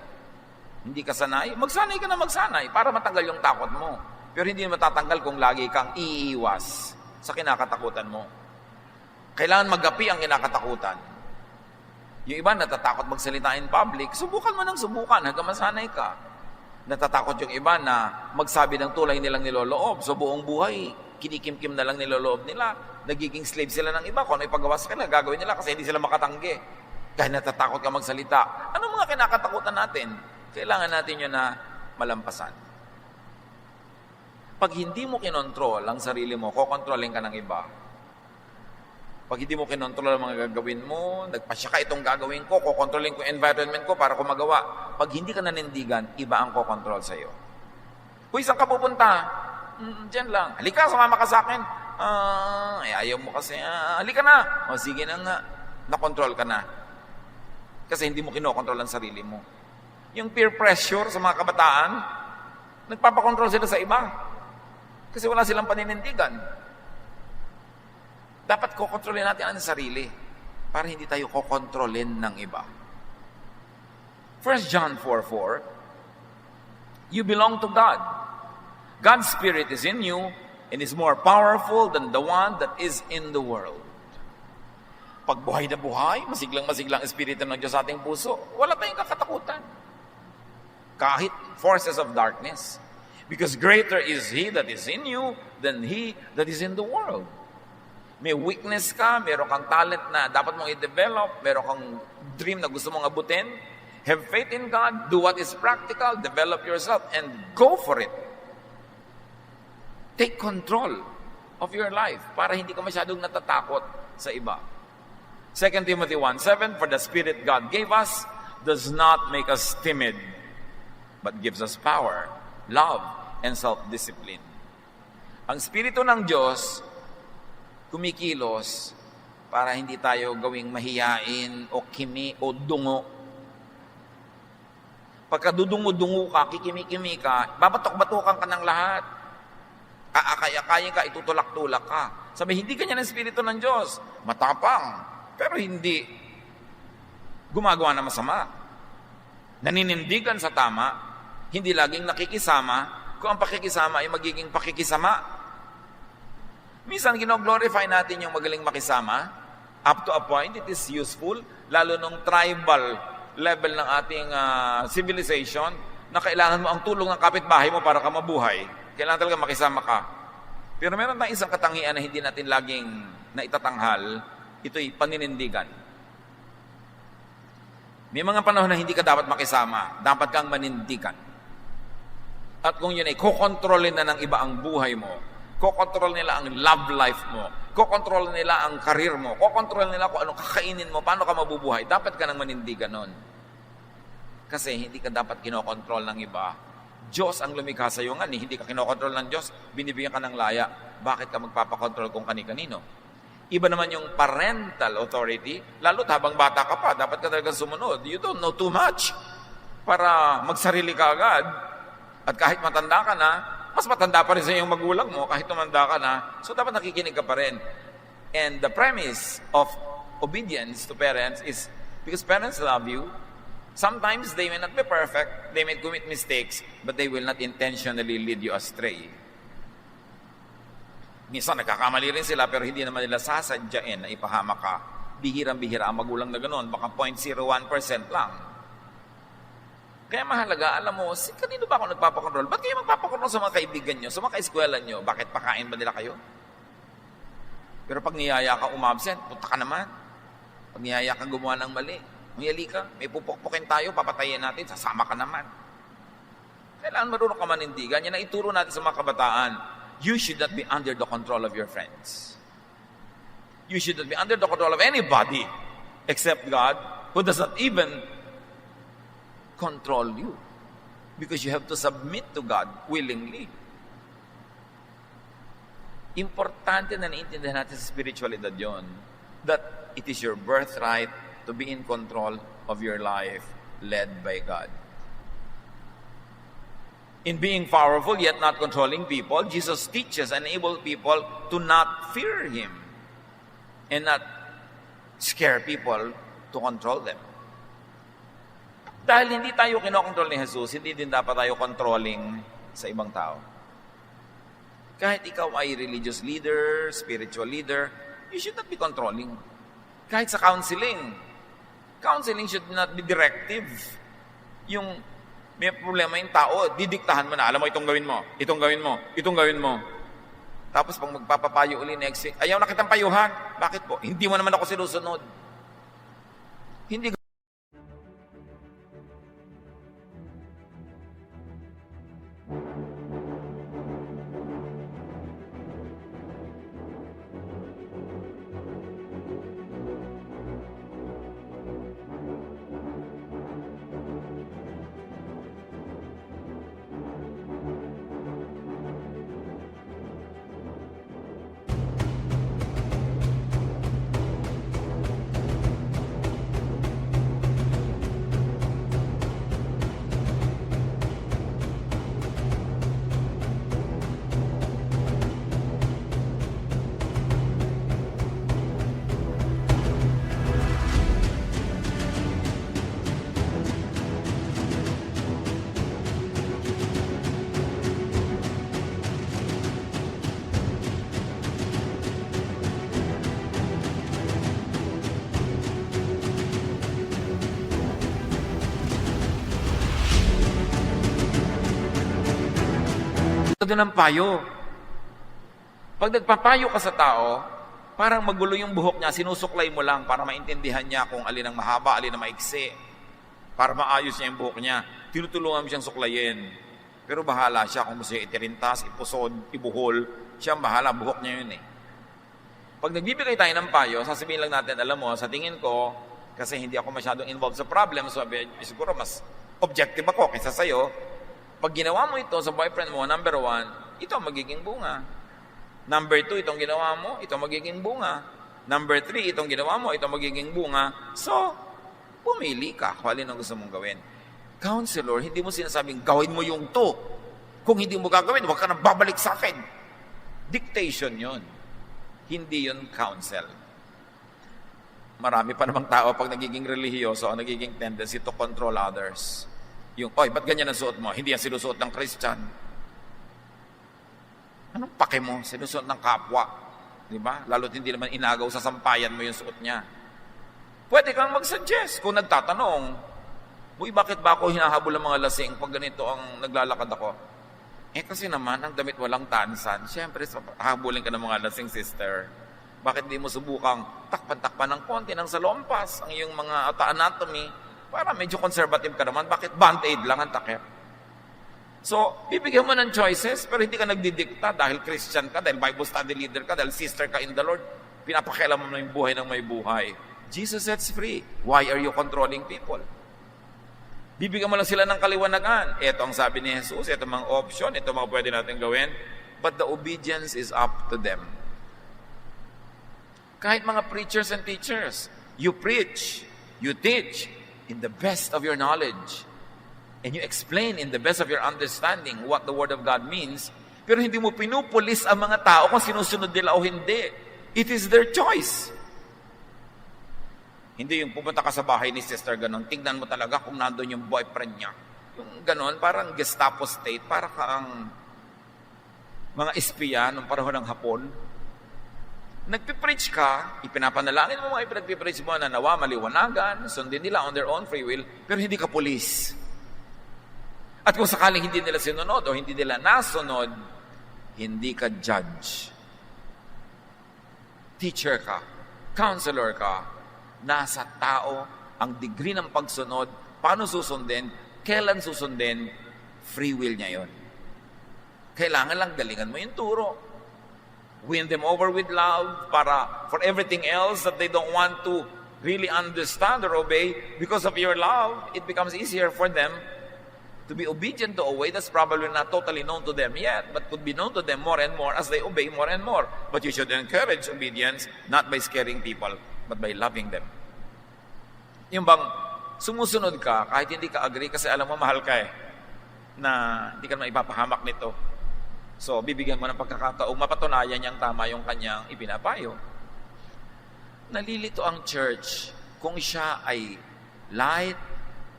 Hindi ka sanay? Magsanay ka na magsanay para matanggal yung takot mo. Pero hindi matatanggal kung lagi kang iiwas sa kinakatakutan mo. Kailangan magapi ang kinakatakutan. Yung iba natatakot magsalita in public, subukan mo ng subukan hanggang masanay ka. Natatakot yung iba na magsabi ng tulay nilang niloloob. So buong buhay, kinikimkim na lang niloloob nila. Nagiging slave sila ng iba. Kung ano ipagawa sa kanila, gagawin nila kasi hindi sila makatanggi. Dahil natatakot ka magsalita. Ano mga kinakatakutan natin? Kailangan natin yun na malampasan. Pag hindi mo kinontrol ang sarili mo, kokontrolin ka ng iba. Pag hindi mo kinontrol ang mga gagawin mo, nagpasya ka itong gagawin ko, kokontrolin ko yung environment ko para ko magawa. Pag hindi ka nanindigan, iba ang kokontrol sa'yo. Kung saan ka pupunta? Diyan lang. Halika, sumama ka sa akin. Ayaw mo kasi. Halika na. O sige na nga. Nakontrol ka na. Kasi hindi mo kinokontrol ang sarili mo. Yung peer pressure sa mga kabataan, nagpapakontrol sila sa iba. Kasi wala silang paninindigan. Dapat kokontrolin natin ang sarili para hindi tayo kokontrolin ng iba. 1 John 4:4, you belong to God. God's Spirit is in you and is more powerful than the one that is in the world. Pag buhay na buhay, masiglang-masiglang Espiritu ng Diyos sa ating puso, wala tayong kakatakutan. Kahit forces of darkness. Because greater is He that is in you than He that is in the world. May weakness ka, meron kang talent na dapat mong i-develop, meron kang dream na gusto mong abutin, have faith in God, do what is practical, develop yourself, and go for it. Take control of your life para hindi ka masyadong natatakot sa iba. 2 Timothy 1:7, for the Spirit God gave us does not make us timid, but gives us power, love, and self-discipline. Ang Espiritu ng Diyos kumikilos para hindi tayo gawing mahiyain o kimi o dungo. Pagka dudungo-dungo ka, kikimi-kimi ka, babatok-batokan ka ng lahat. Aakay-akayin ka, itutulak-tulak ka. Sabi, hindi ganyan ang Espiritu ng Diyos. Matapang, pero hindi gumagawa ng masama. Naninindigan sa tama, hindi laging nakikisama. Kung ang pakikisama ay magiging pakikisama, minsan, gino-glorify natin yung magaling makisama. Up to a point, it is useful, lalo nung tribal level ng ating civilization, na kailangan mo ang tulong ng kapitbahay mo para ka mabuhay. Kailangan talaga makisama ka. Pero meron tayong isang katangian na hindi natin laging naitatanghal, ito'y paninindigan. May mga panahon na hindi ka dapat makisama, dapat kang manindigan. At kung yun ay kukontrolin na ng iba ang buhay mo, kokontrol nila ang love life mo, kokontrol nila ang karir mo, kokontrol nila kung anong kakainin mo, paano ka mabubuhay, dapat ka nang manindigan nun. Kasi hindi ka dapat kinokontrol ng iba. Diyos ang lumikha sa iyo nga, hindi ka kinokontrol ng Diyos, binibigyan ka ng laya. Bakit ka magpapakontrol kung kani-kanino? Iba naman yung parental authority, lalo't habang bata ka pa, dapat ka talagang sumunod. You don't know too much para magsarili ka agad. At kahit matanda ka na, mas matanda pa rin sa iyong magulang mo kahit tumanda ka na. So, dapat nakikinig ka pa rin. And the premise of obedience to parents is because parents love you. Sometimes they may not be perfect, they may commit mistakes, but they will not intentionally lead you astray. Minsan, nagkakamali rin sila pero hindi naman nila sasadyain na ipahama ka. Bihirang-bihira ang magulang na ganoon, baka 0.01% lang. Kaya mahalaga, alam mo, kanino ba ako nagpapakontrol? Ba't kayo magpapakontrol sa mga kaibigan nyo, sa mga kaeskwelan nyo? Bakit pakain ba nila kayo? Pero pag niyaya ka umabsent, punta ka naman. Pag niyaya ka gumawa ng mali, mayali ka, may pupukpukin tayo, papatayin natin, sasama ka naman. Kailangan marunong ka manindigan. Yan ang ituro natin sa mga kabataan. You should not be under the control of your friends. You should not be under the control of anybody except God, who does not even control you. Because you have to submit to God willingly. Importante na naiintindihan natin sa spiritualidad yon, that it is your birthright to be in control of your life led by God. In being powerful yet not controlling people, Jesus teaches and enables people to not fear Him and not scare people to control them. Dahil hindi tayo kinokontrol ni Jesus, hindi din dapat tayo controlling sa ibang tao. Kahit ikaw ay religious leader, spiritual leader, you should not be controlling. Kahit sa counseling should not be directive. Yung may problema yung tao, didiktahan mo na, alam mo, itong gawin mo, itong gawin mo, itong gawin mo. Tapos pag magpapapayo uli next week, ayaw na kitang payuhan. Bakit po? Hindi mo naman ako sinusunod. Hindi. Doon ang payo. Pag nagpapayo ka sa tao, parang magulo yung buhok niya, sinusuklay mo lang para maintindihan niya kung alin ang mahaba, alin ang maiksi. Para maayos niya yung buhok niya. Tinutulungan mo siyang suklayin. Pero bahala siya kung gusto niya itirintas, ipusod, ibuhol. Siya ang bahala, buhok niya yun eh. Pag nagbibigay tayo ng payo, sasabihin lang natin, alam mo, sa tingin ko, kasi hindi ako masyadong involved sa problem, so siguro mas objective ako kaysa sa'yo. Pag ginawa mo ito sa boyfriend mo, number 1, ito ang magiging bunga. Number 2, itong ginawa mo, ito magiging bunga. Number 3, itong ginawa mo, ito magiging bunga. So, pumili ka kung alin ang gusto mong gawin. Counselor, hindi mo sinasabing, gawin mo yung to. Kung hindi mo gagawin, huwag ka nang babalik sa akin. Dictation yon. Hindi yon counsel. Marami pa namang tao pag nagiging relihiyoso, ang nagiging tendency to control others. Yung, oy, ba't ganyan ang suot mo? Hindi yan sinusuot ng Christian. Anong pake mo? Sinusuot ng kapwa. Di ba? Lalo't hindi naman inagaw sa sampayan mo yung suot niya. Pwede kang mag-suggest kung nagtatanong, uy, bakit ba ako hinahabol ng mga lasing pag ganito ang naglalakad ako? Eh kasi naman, ang damit walang tansan. Siyempre, habulin ka ng mga lasing, sister. Bakit di mo subukang takpan-takpan ng konti ng salompas ang iyong mga anatomy? Para medyo conservative ka naman, bakit band-aid lang ang takip? So, bibigyan mo ng choices, pero hindi ka nagdidikta dahil Christian ka, dahil Bible study leader ka, dahil sister ka in the Lord. Pinapakialam mo na yung buhay ng may buhay. Jesus sets free. Why are you controlling people? Bibigyan mo lang sila ng kaliwanagan. Ito ang sabi ni Jesus, ito mga option, ito mga pwede natin gawin. But the obedience is up to them. Kahit mga preachers and teachers, you preach, you teach, in the best of your knowledge. And you explain in the best of your understanding what the Word of God means, pero hindi mo pinupulis ang mga tao kung sinusunod nila o hindi. It is their choice. Hindi yung pupunta ka sa bahay ni sister ganon, tingnan mo talaga kung nandun yung boyfriend niya. Yung ganon, parang Gestapo state, para kang mga espiya nung panahon ng Hapon. Nagpipreach ka, ipinapanalangin mo mga ipinagpipreach mo na nawa maliwanagan, sundin nila on their own free will, pero hindi ka pulis. At kung sakaling hindi nila sinunod o hindi nila nasunod, hindi ka judge. Teacher ka, counselor ka, nasa tao ang degree ng pagsunod, paano susundin, kailan susundin, free will niya yon. Kailangan lang galingan mo yung turo. Win them over with love para for everything else that they don't want to really understand or obey, because of your love, it becomes easier for them to be obedient to a way that's probably not totally known to them yet, but could be known to them more and more as they obey more and more. But you should encourage obedience not by scaring people, but by loving them. Yung bang sumusunod ka kahit hindi ka agree kasi alam mo mahal ka na hindi ka naman ipapahamak nito. So, bibigyan mo ng pagkakataong mapatunayan niyang tama yung kanyang ipinapayo. Nalilito ang church kung siya ay light,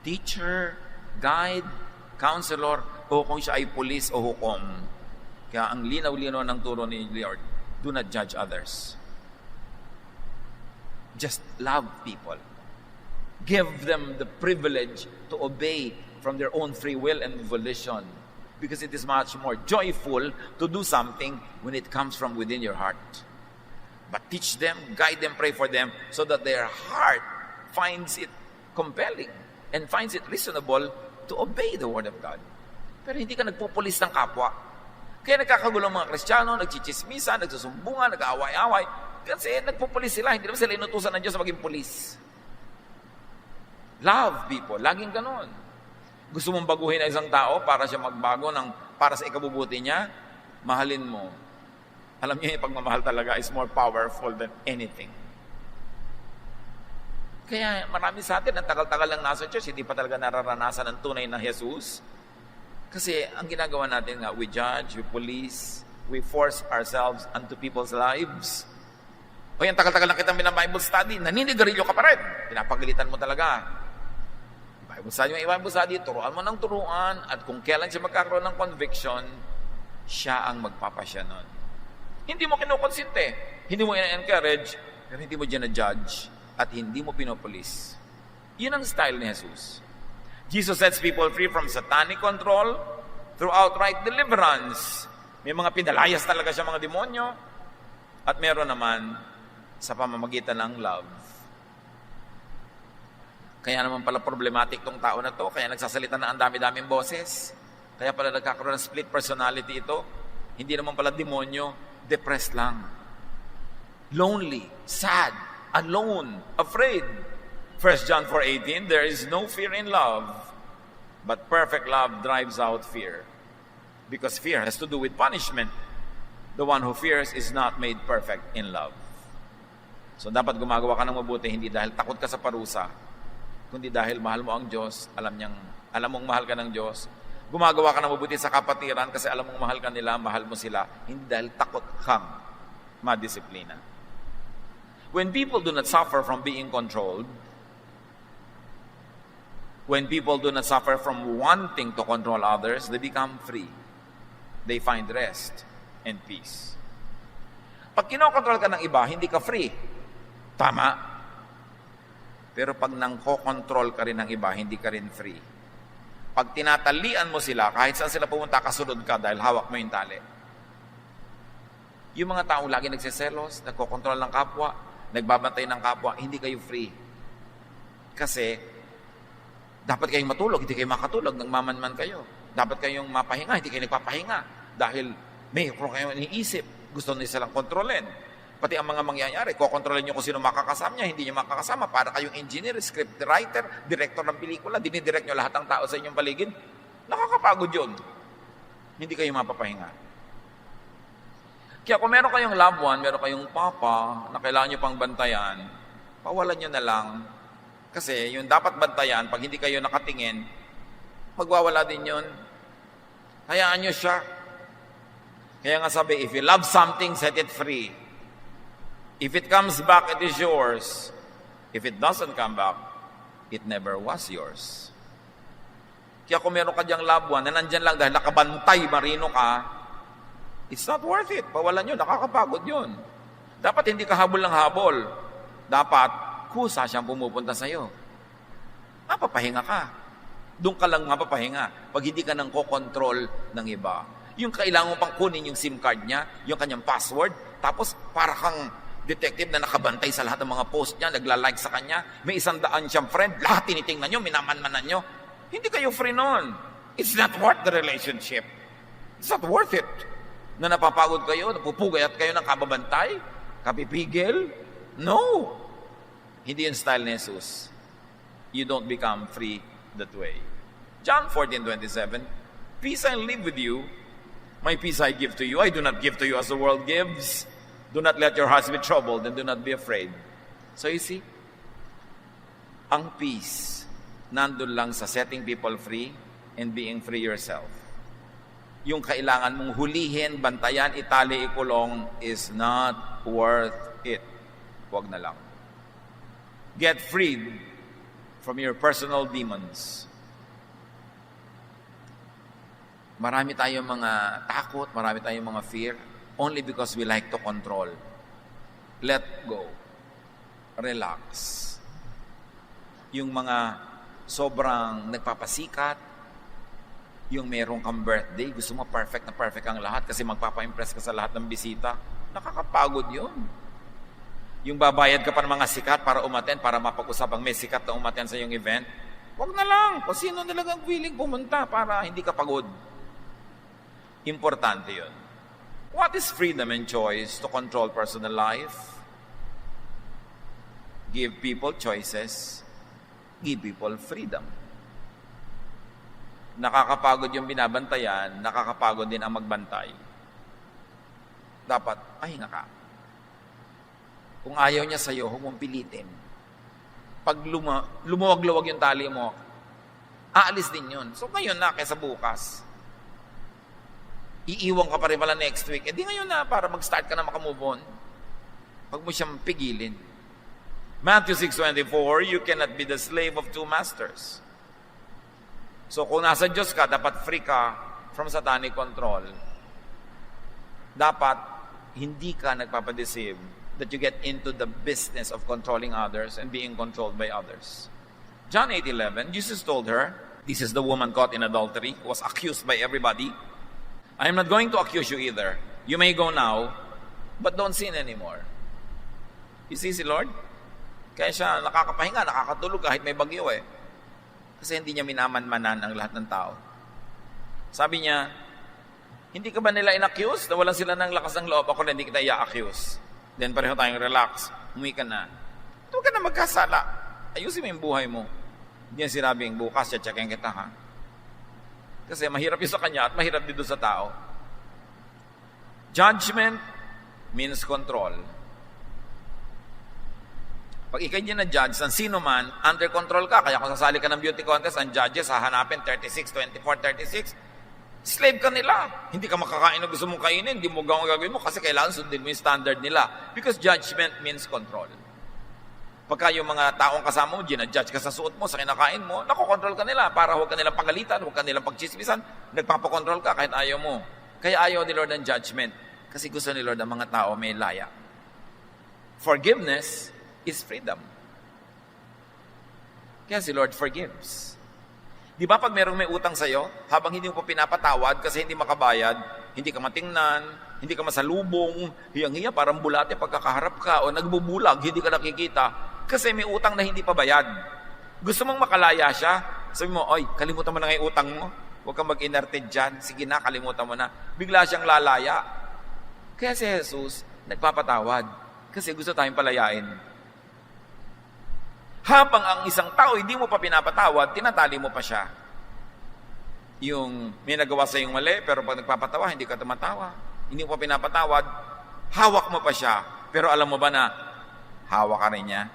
teacher, guide, counselor, o kung siya ay police o hukom. Kaya ang linaw-linaw ng turo ni Lord, do not judge others. Just love people. Give them the privilege to obey from their own free will and volition. Because it is much more joyful to do something when it comes from within your heart. But teach them, guide them, pray for them, so that their heart finds it compelling and finds it reasonable to obey the Word of God. Pero hindi ka nagpupulis ng kapwa. Kaya nagkakagulo ang mga Kristiyano, nagchichismisa, nagsusumbungan, nag-aaway-away. Kasi nagpupulis sila, hindi naman sila inutusan ng Diyos na maging pulis. Love people, laging ganon. Gusto mong baguhin ang isang tao para siya magbago para sa ikabubuti niya, mahalin mo. Alam niyo, yung pagmamahal talaga is more powerful than anything. Kaya marami sa atin, ang tagal-tagal lang nasa church, hindi pa talaga nararanasan ang tunay na Jesus. Kasi ang ginagawa natin nga, we judge, we police, we force ourselves unto people's lives. O yan, tagal-tagal lang kitang Bible study, naninigarilyo ka pa rin. Pinapagalitan mo talaga. Bible study, turuan mo ng turuan, at kung kailan siya magkakaroon ng conviction, siya ang magpapasya nun. Hindi mo kinukonsinte, hindi mo ina-encourage, pero hindi mo dyan-judge, at hindi mo pinopolis. Yun ang style ni Jesus. Jesus sets people free from satanic control through outright deliverance. May mga pinalayas talaga siya mga demonyo, at meron naman sa pamamagitan ng love. Kaya naman pala problematic tong tao na to, kaya nagsasalita na ang dami-daming boses. Kaya pala nagkakaroon ng split personality ito. Hindi naman pala demonyo, depressed lang. Lonely, sad, alone, afraid. 1 John 4:18, there is no fear in love, but perfect love drives out fear. Because fear has to do with punishment. The one who fears is not made perfect in love. So dapat gumagawa ka ng mabuti, hindi dahil takot ka sa parusa, kundi dahil mahal mo ang Diyos, alam mong mahal ka ng Diyos. Gumagawa ka ng mabuti sa kapatiran kasi alam mong mahal ka nila, mahal mo sila, hindi dahil takot kang madisiplina. When people do not suffer from being controlled, when people do not suffer from wanting to control others, they become free. They find rest and peace. Pag kinokontrol ka ng iba, hindi ka free. Tama. Pero pag nangko-control ka rin ng iba, hindi ka rin free. Pag tinatalian mo sila, kahit saan sila pumunta, kasunod ka dahil hawak mo yung tali. Yung mga taong lagi nagsiselos, nagko-control ng kapwa, nagbabantay ng kapwa, hindi kayo free. Kasi, dapat kayong matulog, hindi kayo makatulog, nagmamanman kayo. Dapat kayong mapahinga, hindi kayo nagpapahinga. Dahil may kayong iniisip, gusto nila silang kontrolin. Pati ang mga mangyayari, kokontrolin nyo kung sino makakasama niya, hindi nyo makakasama. Para kayong engineer, script writer, director ng pelikula, dinidirect nyo lahat ng tao sa inyong paligid. Nakakapagod yun. Hindi kayo mapapahinga. Kaya kung meron kayong loved one, meron kayong papa na kailangan nyo pang bantayan, pawalan nyo na lang. Kasi yung dapat bantayan, pag hindi kayo nakatingin, magwawala din yun. Hayaan nyo siya. Kaya nga sabi, if you love something, set it free. If it comes back, it is yours. If it doesn't come back, it never was yours. Kaya kung meron ka diyang loved one na nandyan lang dahil nakabantay, marino ka, it's not worth it. Pawalan yun, nakakapagod yun. Dapat hindi ka habol ng habol. Dapat, kusa siyang pumupunta sa'yo. Mapapahinga ka. Doon ka lang mapapahinga pag hindi ka nang kokontrol ng iba. Yung kailangan mo pang kunin yung SIM card niya, yung kanyang password, tapos para kang detective na nakabantay sa lahat ng mga post niya, nagla-like sa kanya, may 100 siyang friend, lahat tinitingnan nyo, minamanmanan nyo. Hindi kayo free nun. It's not worth the relationship. It's not worth it. Na napapagod kayo, napupugayat kayo ng kababantay, kapipigil. No. Hindi yung style ni Jesus. You don't become free that way. John 14:27, peace I leave with you, my peace I give to you. I do not give to you as the world gives. Do not let your hearts be troubled and do not be afraid. So you see, ang peace nandun lang sa setting people free and being free yourself. Yung kailangan mong hulihin, bantayan, itali, ikulong is not worth it. Huwag na lang. Get freed from your personal demons. Marami tayong mga takot, marami tayong mga fear, only because we like to control. Let go. Relax. Yung mga sobrang nagpapasikat, yung merong kang birthday, gusto mo perfect ang lahat kasi magpapa-impress ka sa lahat ng bisita, nakakapagod yun. Yung babayad ka pa ng mga sikat para umaten, para mapag-usapang may sikat na umaten sa iyong event, wag na lang. Kung sino talagang willing pumunta para hindi ka pagod. Importante yun. What is freedom and choice to control personal life? Give people choices. Give people freedom. Nakakapagod yung binabantayan, nakakapagod din ang magbantay. Dapat, pahinga ka. Kung ayaw niya sa'yo, huwag mong pilitin. Pag lumuwag-luwag yung tali mo, aalis din yun. So ngayon na, kaysa bukas, iiwan ka pa rin pala next week. Di ngayon na, para mag-start ka na makamove on. Huwag mo siyang pigilin. Matthew 6:24, you cannot be the slave of two masters. So kung nasa Diyos ka, dapat free ka from satanic control. Dapat hindi ka nagpapadeceive that you get into the business of controlling others and being controlled by others. John 8:11, Jesus told her, this is the woman caught in adultery, who was accused by everybody. I am not going to accuse you either. You may go now, but don't sin anymore. You see si Lord? Kaya siya nakakapahinga, nakakatulog kahit may bagyo eh. Kasi hindi niya minamanmanan ang lahat ng tao. Sabi niya, hindi ka ba nila in-accuse? Nawalan sila ng lakas ng loob. Ako na hindi kita i-accuse. Then pareho tayong relax. Umuwi ka na. Huwag ka na magkasala. Ayusin mo yung buhay mo. Hindi niya sinabing, bukas, checkin kita ha. Kasi mahirap yun sa kanya at mahirap din doon sa tao. Judgment means control. Pag ikay niya na-judge ng sino man, under control ka. Kaya kung sasali ka ng beauty contest, ang judges, hahanapin 36, 24, 36. Slave ka nila. Hindi ka makakain na gusto mong kainin. Hindi mo gagawin mo kasi kailangan sundin mo yung standard nila. Because judgment means control. Pagka yung mga taong kasama mo, ginadjudge ka sa suot mo, sa kinakain mo, nakokontrol ka nila para huwag ka nilang pagalitan, huwag ka nilang pagchismisan, nagpapakontrol ka kahit ayaw mo. Kaya ayaw ni Lord ng judgment. Kasi gusto ni Lord ng mga tao may laya. Forgiveness is freedom. Kaya si Lord forgives. Di ba pag merong may utang sa'yo, habang hindi mo pa pinapatawad kasi hindi makabayad, hindi ka matingnan, hindi ka masalubong, hiyang-hiya, parang bulate pagkakaharap ka, o nagbubulag, hindi ka nakikita, kasi may utang na hindi pa bayad. Gusto mong makalaya siya, sabi mo, oy, kalimutan mo na nga yung utang mo, huwag kang mag-inerte dyan, sige na, kalimutan mo na. Bigla siyang lalaya. Kaya si Jesus, nagpapatawad, kasi gusto tayong palayain. Habang ang isang tao hindi mo pa pinapatawad, tinatali mo pa siya. Yung may nagawa sa yung mali, pero pag nagpapatawa, hindi ka tumatawa. Hindi mo pa pinapatawad, hawak mo pa siya. Pero alam mo ba na hawak ka rin niya?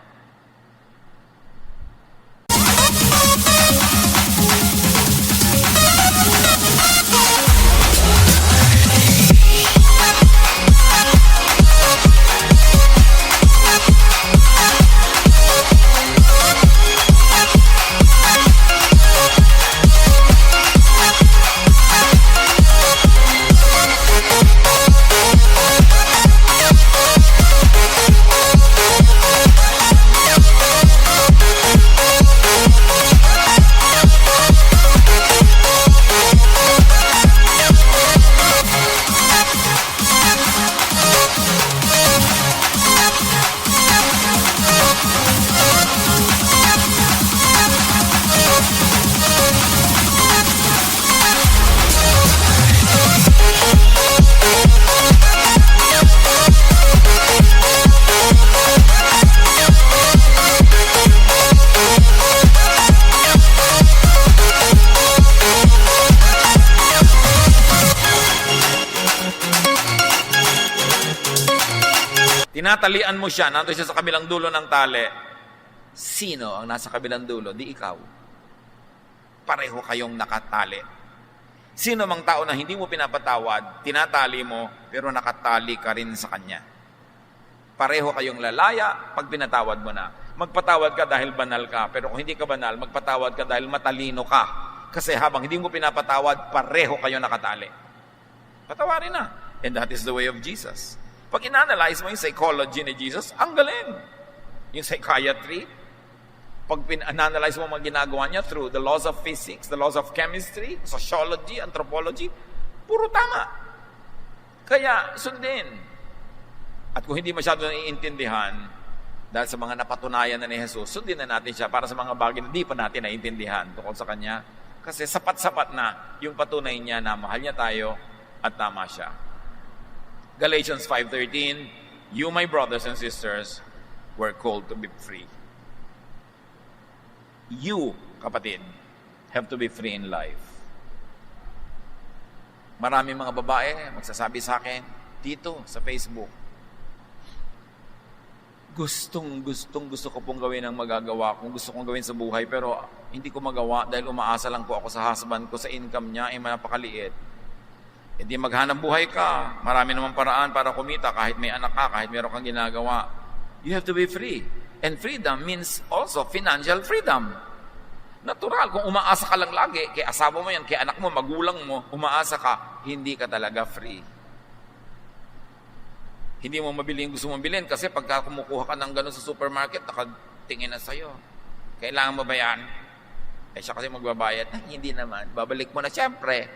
Tinatalian mo siya, nandun siya sa kabilang dulo ng tali. Sino ang nasa kabilang dulo? Di ikaw. Pareho kayong nakatali. Sino mang tao na hindi mo pinapatawad, tinatali mo, pero nakatali ka rin sa kanya. pareho kayong lalaya pag pinatawad mo na. Magpatawad ka dahil banal ka, pero kung hindi ka banal, magpatawad ka dahil matalino ka. Kasi habang hindi mo pinapatawad, pareho kayo nakatali. Patawarin na. And that is the way of Jesus. Pag inanalyze mo yung psychology ni Jesus, ang galing. Yung psychiatry, pag in-analyze mo mga ginagawa niya through the laws of physics, the laws of chemistry, sociology, anthropology, puro tama. Kaya sundin. At kung hindi masyado naiintindihan, dahil sa mga napatunayan na ni Jesus, sundin na natin siya para sa mga bagay na di pa natin naiintindihan tungkol sa Kanya. Kasi sapat-sapat na yung patunay niya na mahal niya tayo at tama siya. Galatians 5:13, you, my brothers and sisters, were called to be free. You, kapatid, have to be free in life. Maraming mga babae magsasabi sa akin dito sa Facebook, gusto ko pong gawin ang magagawa kung gusto kong gawin sa buhay, pero hindi ko magawa dahil umaasa lang po ako sa husband ko, sa income niya ay napakaliit. Hindi maghanap buhay ka. Marami namang paraan para kumita kahit may anak ka, kahit meron kang ginagawa. You have to be free. And freedom means also financial freedom. Natural, kung umaasa ka lang lagi, kay asawa mo yan, kay anak mo, magulang mo, umaasa ka, hindi ka talaga free. Hindi mo mabili yung gusto mong bilhin kasi pagka kumukuha ka ng gano'n sa supermarket, nakatingin na sa'yo. Kailangan mo ba yan? Siya kasi magbabayad. Hindi naman. Babalik mo na siyempre.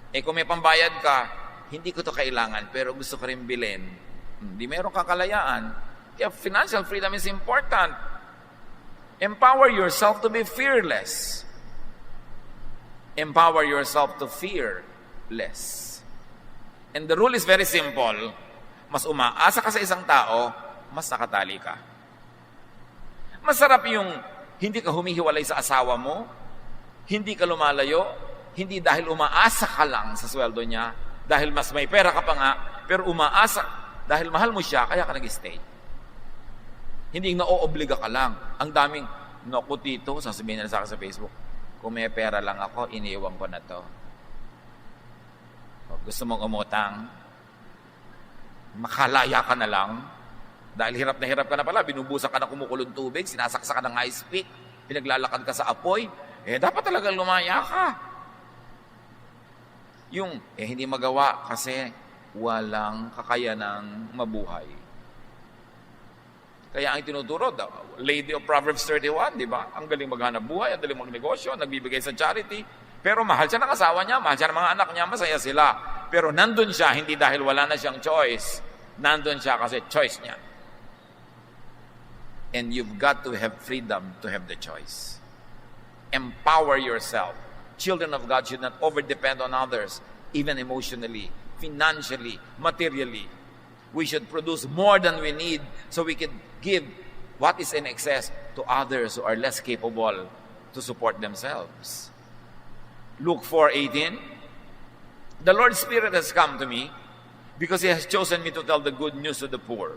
Kung may pambayad ka, hindi ko to kailangan, pero gusto ko rin bilhin. Hindi meron kang kalayaan. Kaya financial freedom is important. Empower yourself to be fearless. Empower yourself to fear less. And the rule is very simple. Mas umaasa ka sa isang tao, mas nakatali ka. Masarap yung hindi ka humihiwalay sa asawa mo, hindi ka lumalayo, hindi dahil umaasa ka lang sa sweldo niya, dahil mas may pera ka pa nga, pero umaasa dahil mahal mo siya, kaya ka nag-stay. Hindi na-oobliga ka lang. Ang daming, naku tito, sasabihin nila sa akin sa Facebook, kung may pera lang ako, iniiwan ko na to. Gusto mong umutang, makalaya ka na lang, dahil hirap na pala, binubusan ka ng kumukulong tubig, sinasaksa ka ng ice pick, pinaglalakad ka sa apoy, dapat talaga lumaya ka. Yung, hindi magawa kasi walang kakayanang mabuhay. Kaya ang tinuturo, Lady of Proverbs 31, di ba? Ang galing maghanap buhay, ang galing magnegosyo, nagbibigay sa charity, pero mahal siya ng asawa niya, mahal siya ng mga anak niya, masaya sila. Pero nandun siya, hindi dahil wala na siyang choice. Nandun siya kasi choice niya. And you've got to have freedom to have the choice. Empower yourself. Children of God should not overdepend on others, even emotionally, financially, materially. We should produce more than we need so we can give what is in excess to others who are less capable to support themselves. Luke 4:18, the Lord's Spirit has come to me because He has chosen me to tell the good news to the poor.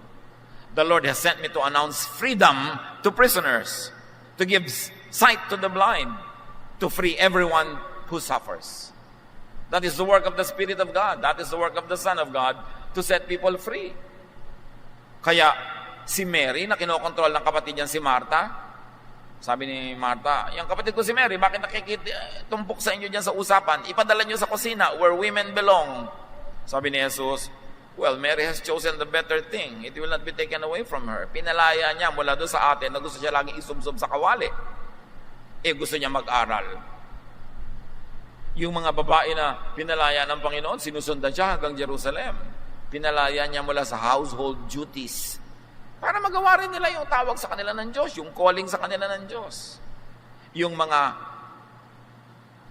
The Lord has sent me to announce freedom to prisoners, to give sight to the blind, to free everyone who suffers. That is the work of the Spirit of God. That is the work of the Son of God, to set people free. Kaya si Mary, na kinokontrol ng kapatid niyan si Martha, sabi ni Martha, yung kapatid ko si Mary, bakit nakikitumpok sa inyo dyan sa usapan? Ipadala nyo sa kusina where women belong. Sabi ni Jesus, well, Mary has chosen the better thing. It will not be taken away from her. Pinalaya niya mula doon sa atin na gusto siya laging isubsob sa kawali. Gusto niya mag-aral. Yung mga babae na pinalaya ng Panginoon, sinusundan siya hanggang Jerusalem. Pinalaya niya mula sa household duties para magawa rin nila yung tawag sa kanila ng Diyos, yung calling sa kanila ng Diyos. Yung mga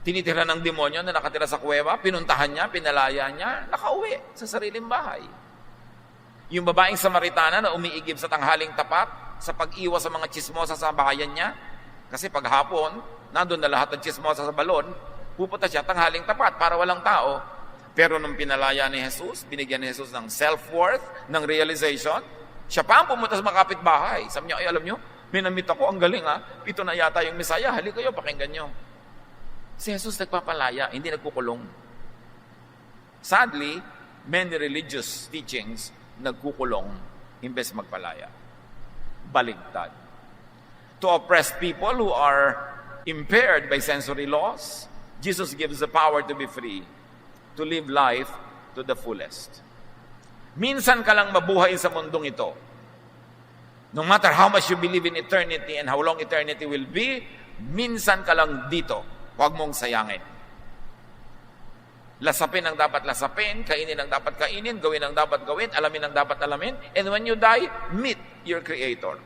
tinitira ng demonyo na nakatira sa kuweba, pinuntahan niya, pinalaya niya, nakauwi sa sariling bahay. Yung babaeng Samaritana na umiigib sa tanghaling tapat sa pag-iwas sa mga chismosa sa bahayan niya, kasi paghapon, nandun na lahat ng chismosa sa balon, pupunta siya tanghaling tapat para walang tao. Pero nung pinalaya ni Jesus, binigyan ni Jesus ng self-worth, ng realization, siya pa ang pumunta sa mga kapitbahay. Sabi niya, ay alam niyo, minamit ako, ang galing ha, ito na yata yung Misaya, halik kayo, pakinggan niyo. Si Jesus nagpapalaya, hindi nagkukulong. Sadly, many religious teachings nagkukulong imbes magpalaya. Baligtad. To oppressed people who are impaired by sensory laws, Jesus gives the power to be free, to live life to the fullest. Minsan ka lang mabuhay sa mundong ito. No matter how much you believe in eternity and how long eternity will be, minsan ka lang dito. Huwag mong sayangin. Lasapin ang dapat lasapin, kainin ang dapat kainin, gawin ang dapat gawin, alamin ang dapat alamin, and when you die, meet your Creator.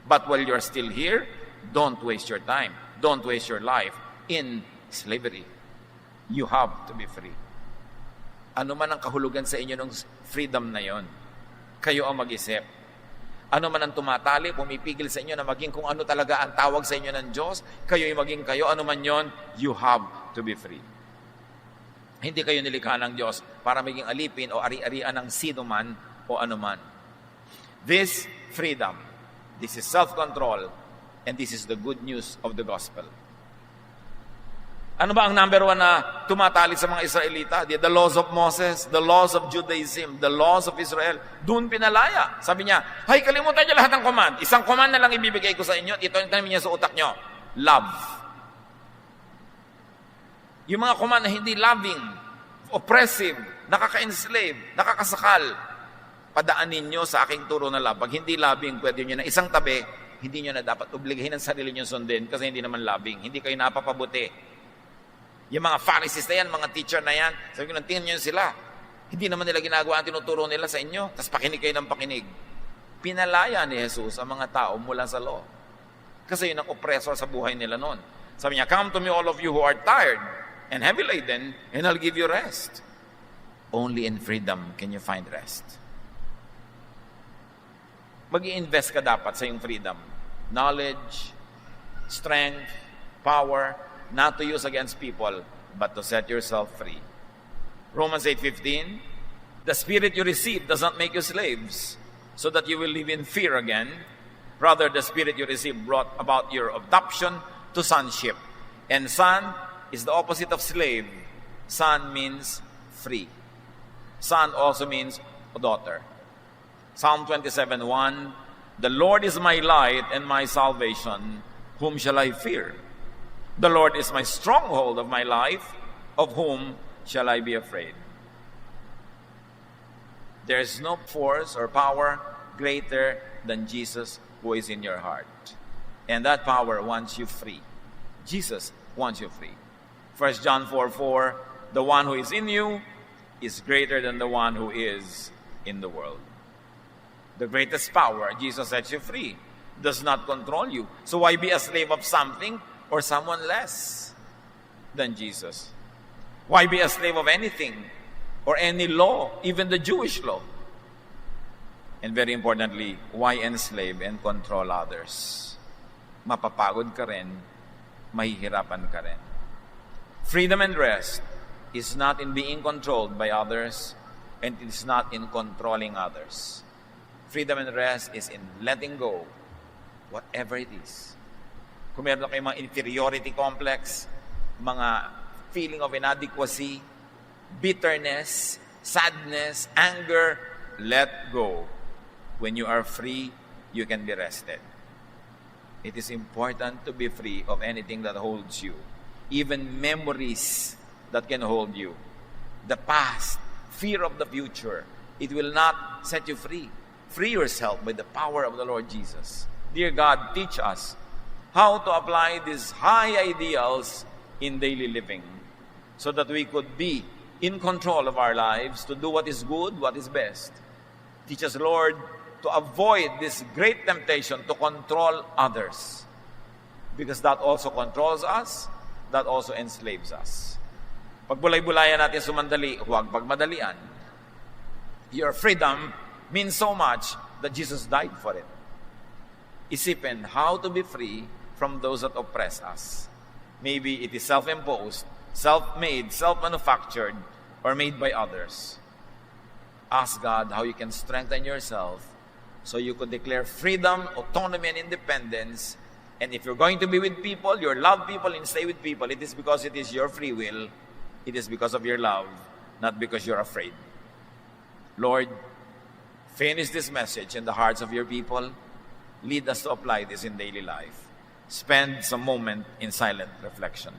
But while you're still here, don't waste your time. Don't waste your life in slavery. You have to be free. Ano man ang kahulugan sa inyo ng freedom na yon, kayo ang mag-isip. Ano man ang tumatali, pumipigil sa inyo na maging kung ano talaga ang tawag sa inyo ng Diyos, kayo'y maging kayo, ano man yon, you have to be free. Hindi kayo nilikha ng Diyos para maging alipin o ari-arian ng sino man o anuman. This freedom, this is self-control, and this is the good news of the gospel. Ano ba ang number one na tumatali sa mga Israelita? The laws of Moses, the laws of Judaism, the laws of Israel. Doon pinalaya. Sabi niya, hay, kalimutan niyo lahat ng command. Isang command na lang ibibigay ko sa inyo. Ito yung tanim niya sa utak niyo. Love. Yung mga command na hindi loving, oppressive, nakaka-enslave, nakakasakal, padaanin nyo sa aking turo na love. Pag hindi loving, pwede nyo na isang tabi, hindi nyo na dapat obligahin ang sarili nyo sundin kasi hindi naman loving. Hindi kayo napapabuti. Yung mga Pharisees na yan, mga teacher na yan, sabi ko, tingnan nyo sila. Hindi naman nila ginagawa ang tinuturo nila sa inyo, tapos pakinig kayo ng pakinig. Pinalaya ni Jesus ang mga tao mula sa law. Kasi yun ang oppressor sa buhay nila noon. Sabi niya, come to me all of you who are tired and heavy laden, and I'll give you rest. Only in freedom can you find rest. Mag-i-invest ka dapat sa iyong freedom. Knowledge, strength, power, not to use against people, but to set yourself free. Romans 8:15, the spirit you receive does not make you slaves, so that you will live in fear again. Rather, the spirit you receive brought about your adoption to sonship. And son is the opposite of slave. Son means free. Son also means daughter. Psalm 27:1, the Lord is my light and my salvation. Whom shall I fear? The Lord is my stronghold of my life. Of whom shall I be afraid? There is no force or power greater than Jesus who is in your heart. And that power wants you free. Jesus wants you free. 1 John 4:4, the one who is in you is greater than the one who is in the world. The greatest power, Jesus sets you free, does not control you. So why be a slave of something or someone less than Jesus? Why be a slave of anything or any law, even the Jewish law? And very importantly, why enslave and control others? Mapapagod ka rin, mahihirapan ka rin. Freedom and rest is not in being controlled by others, and it is not in controlling others. Freedom and rest is in letting go, whatever it is. Kung meron kayong mga inferiority complex, mga feeling of inadequacy, bitterness, sadness, anger, let go. When you are free, you can be rested. It is important to be free of anything that holds you. Even memories that can hold you. The past, fear of the future, it will not set you free. Free yourself by the power of the Lord Jesus. Dear God, teach us how to apply these high ideals in daily living so that we could be in control of our lives to do what is good, what is best. Teach us, Lord, to avoid this great temptation to control others, because that also controls us, that also enslaves us. Pag bulay-bulayan natin sumandali, huwag pagmadalian. Your freedom means so much that Jesus died for it. Isipin how to be free from those that oppress us. Maybe it is self-imposed, self-made, self-manufactured, or made by others. Ask God how you can strengthen yourself so you could declare freedom, autonomy, and independence. And if you're going to be with people, you love people and stay with people, it is because it is your free will. It is because of your love, not because you're afraid. Lord, finish this message in the hearts of your people. Lead us to apply this in daily life. Spend some moment in silent reflection.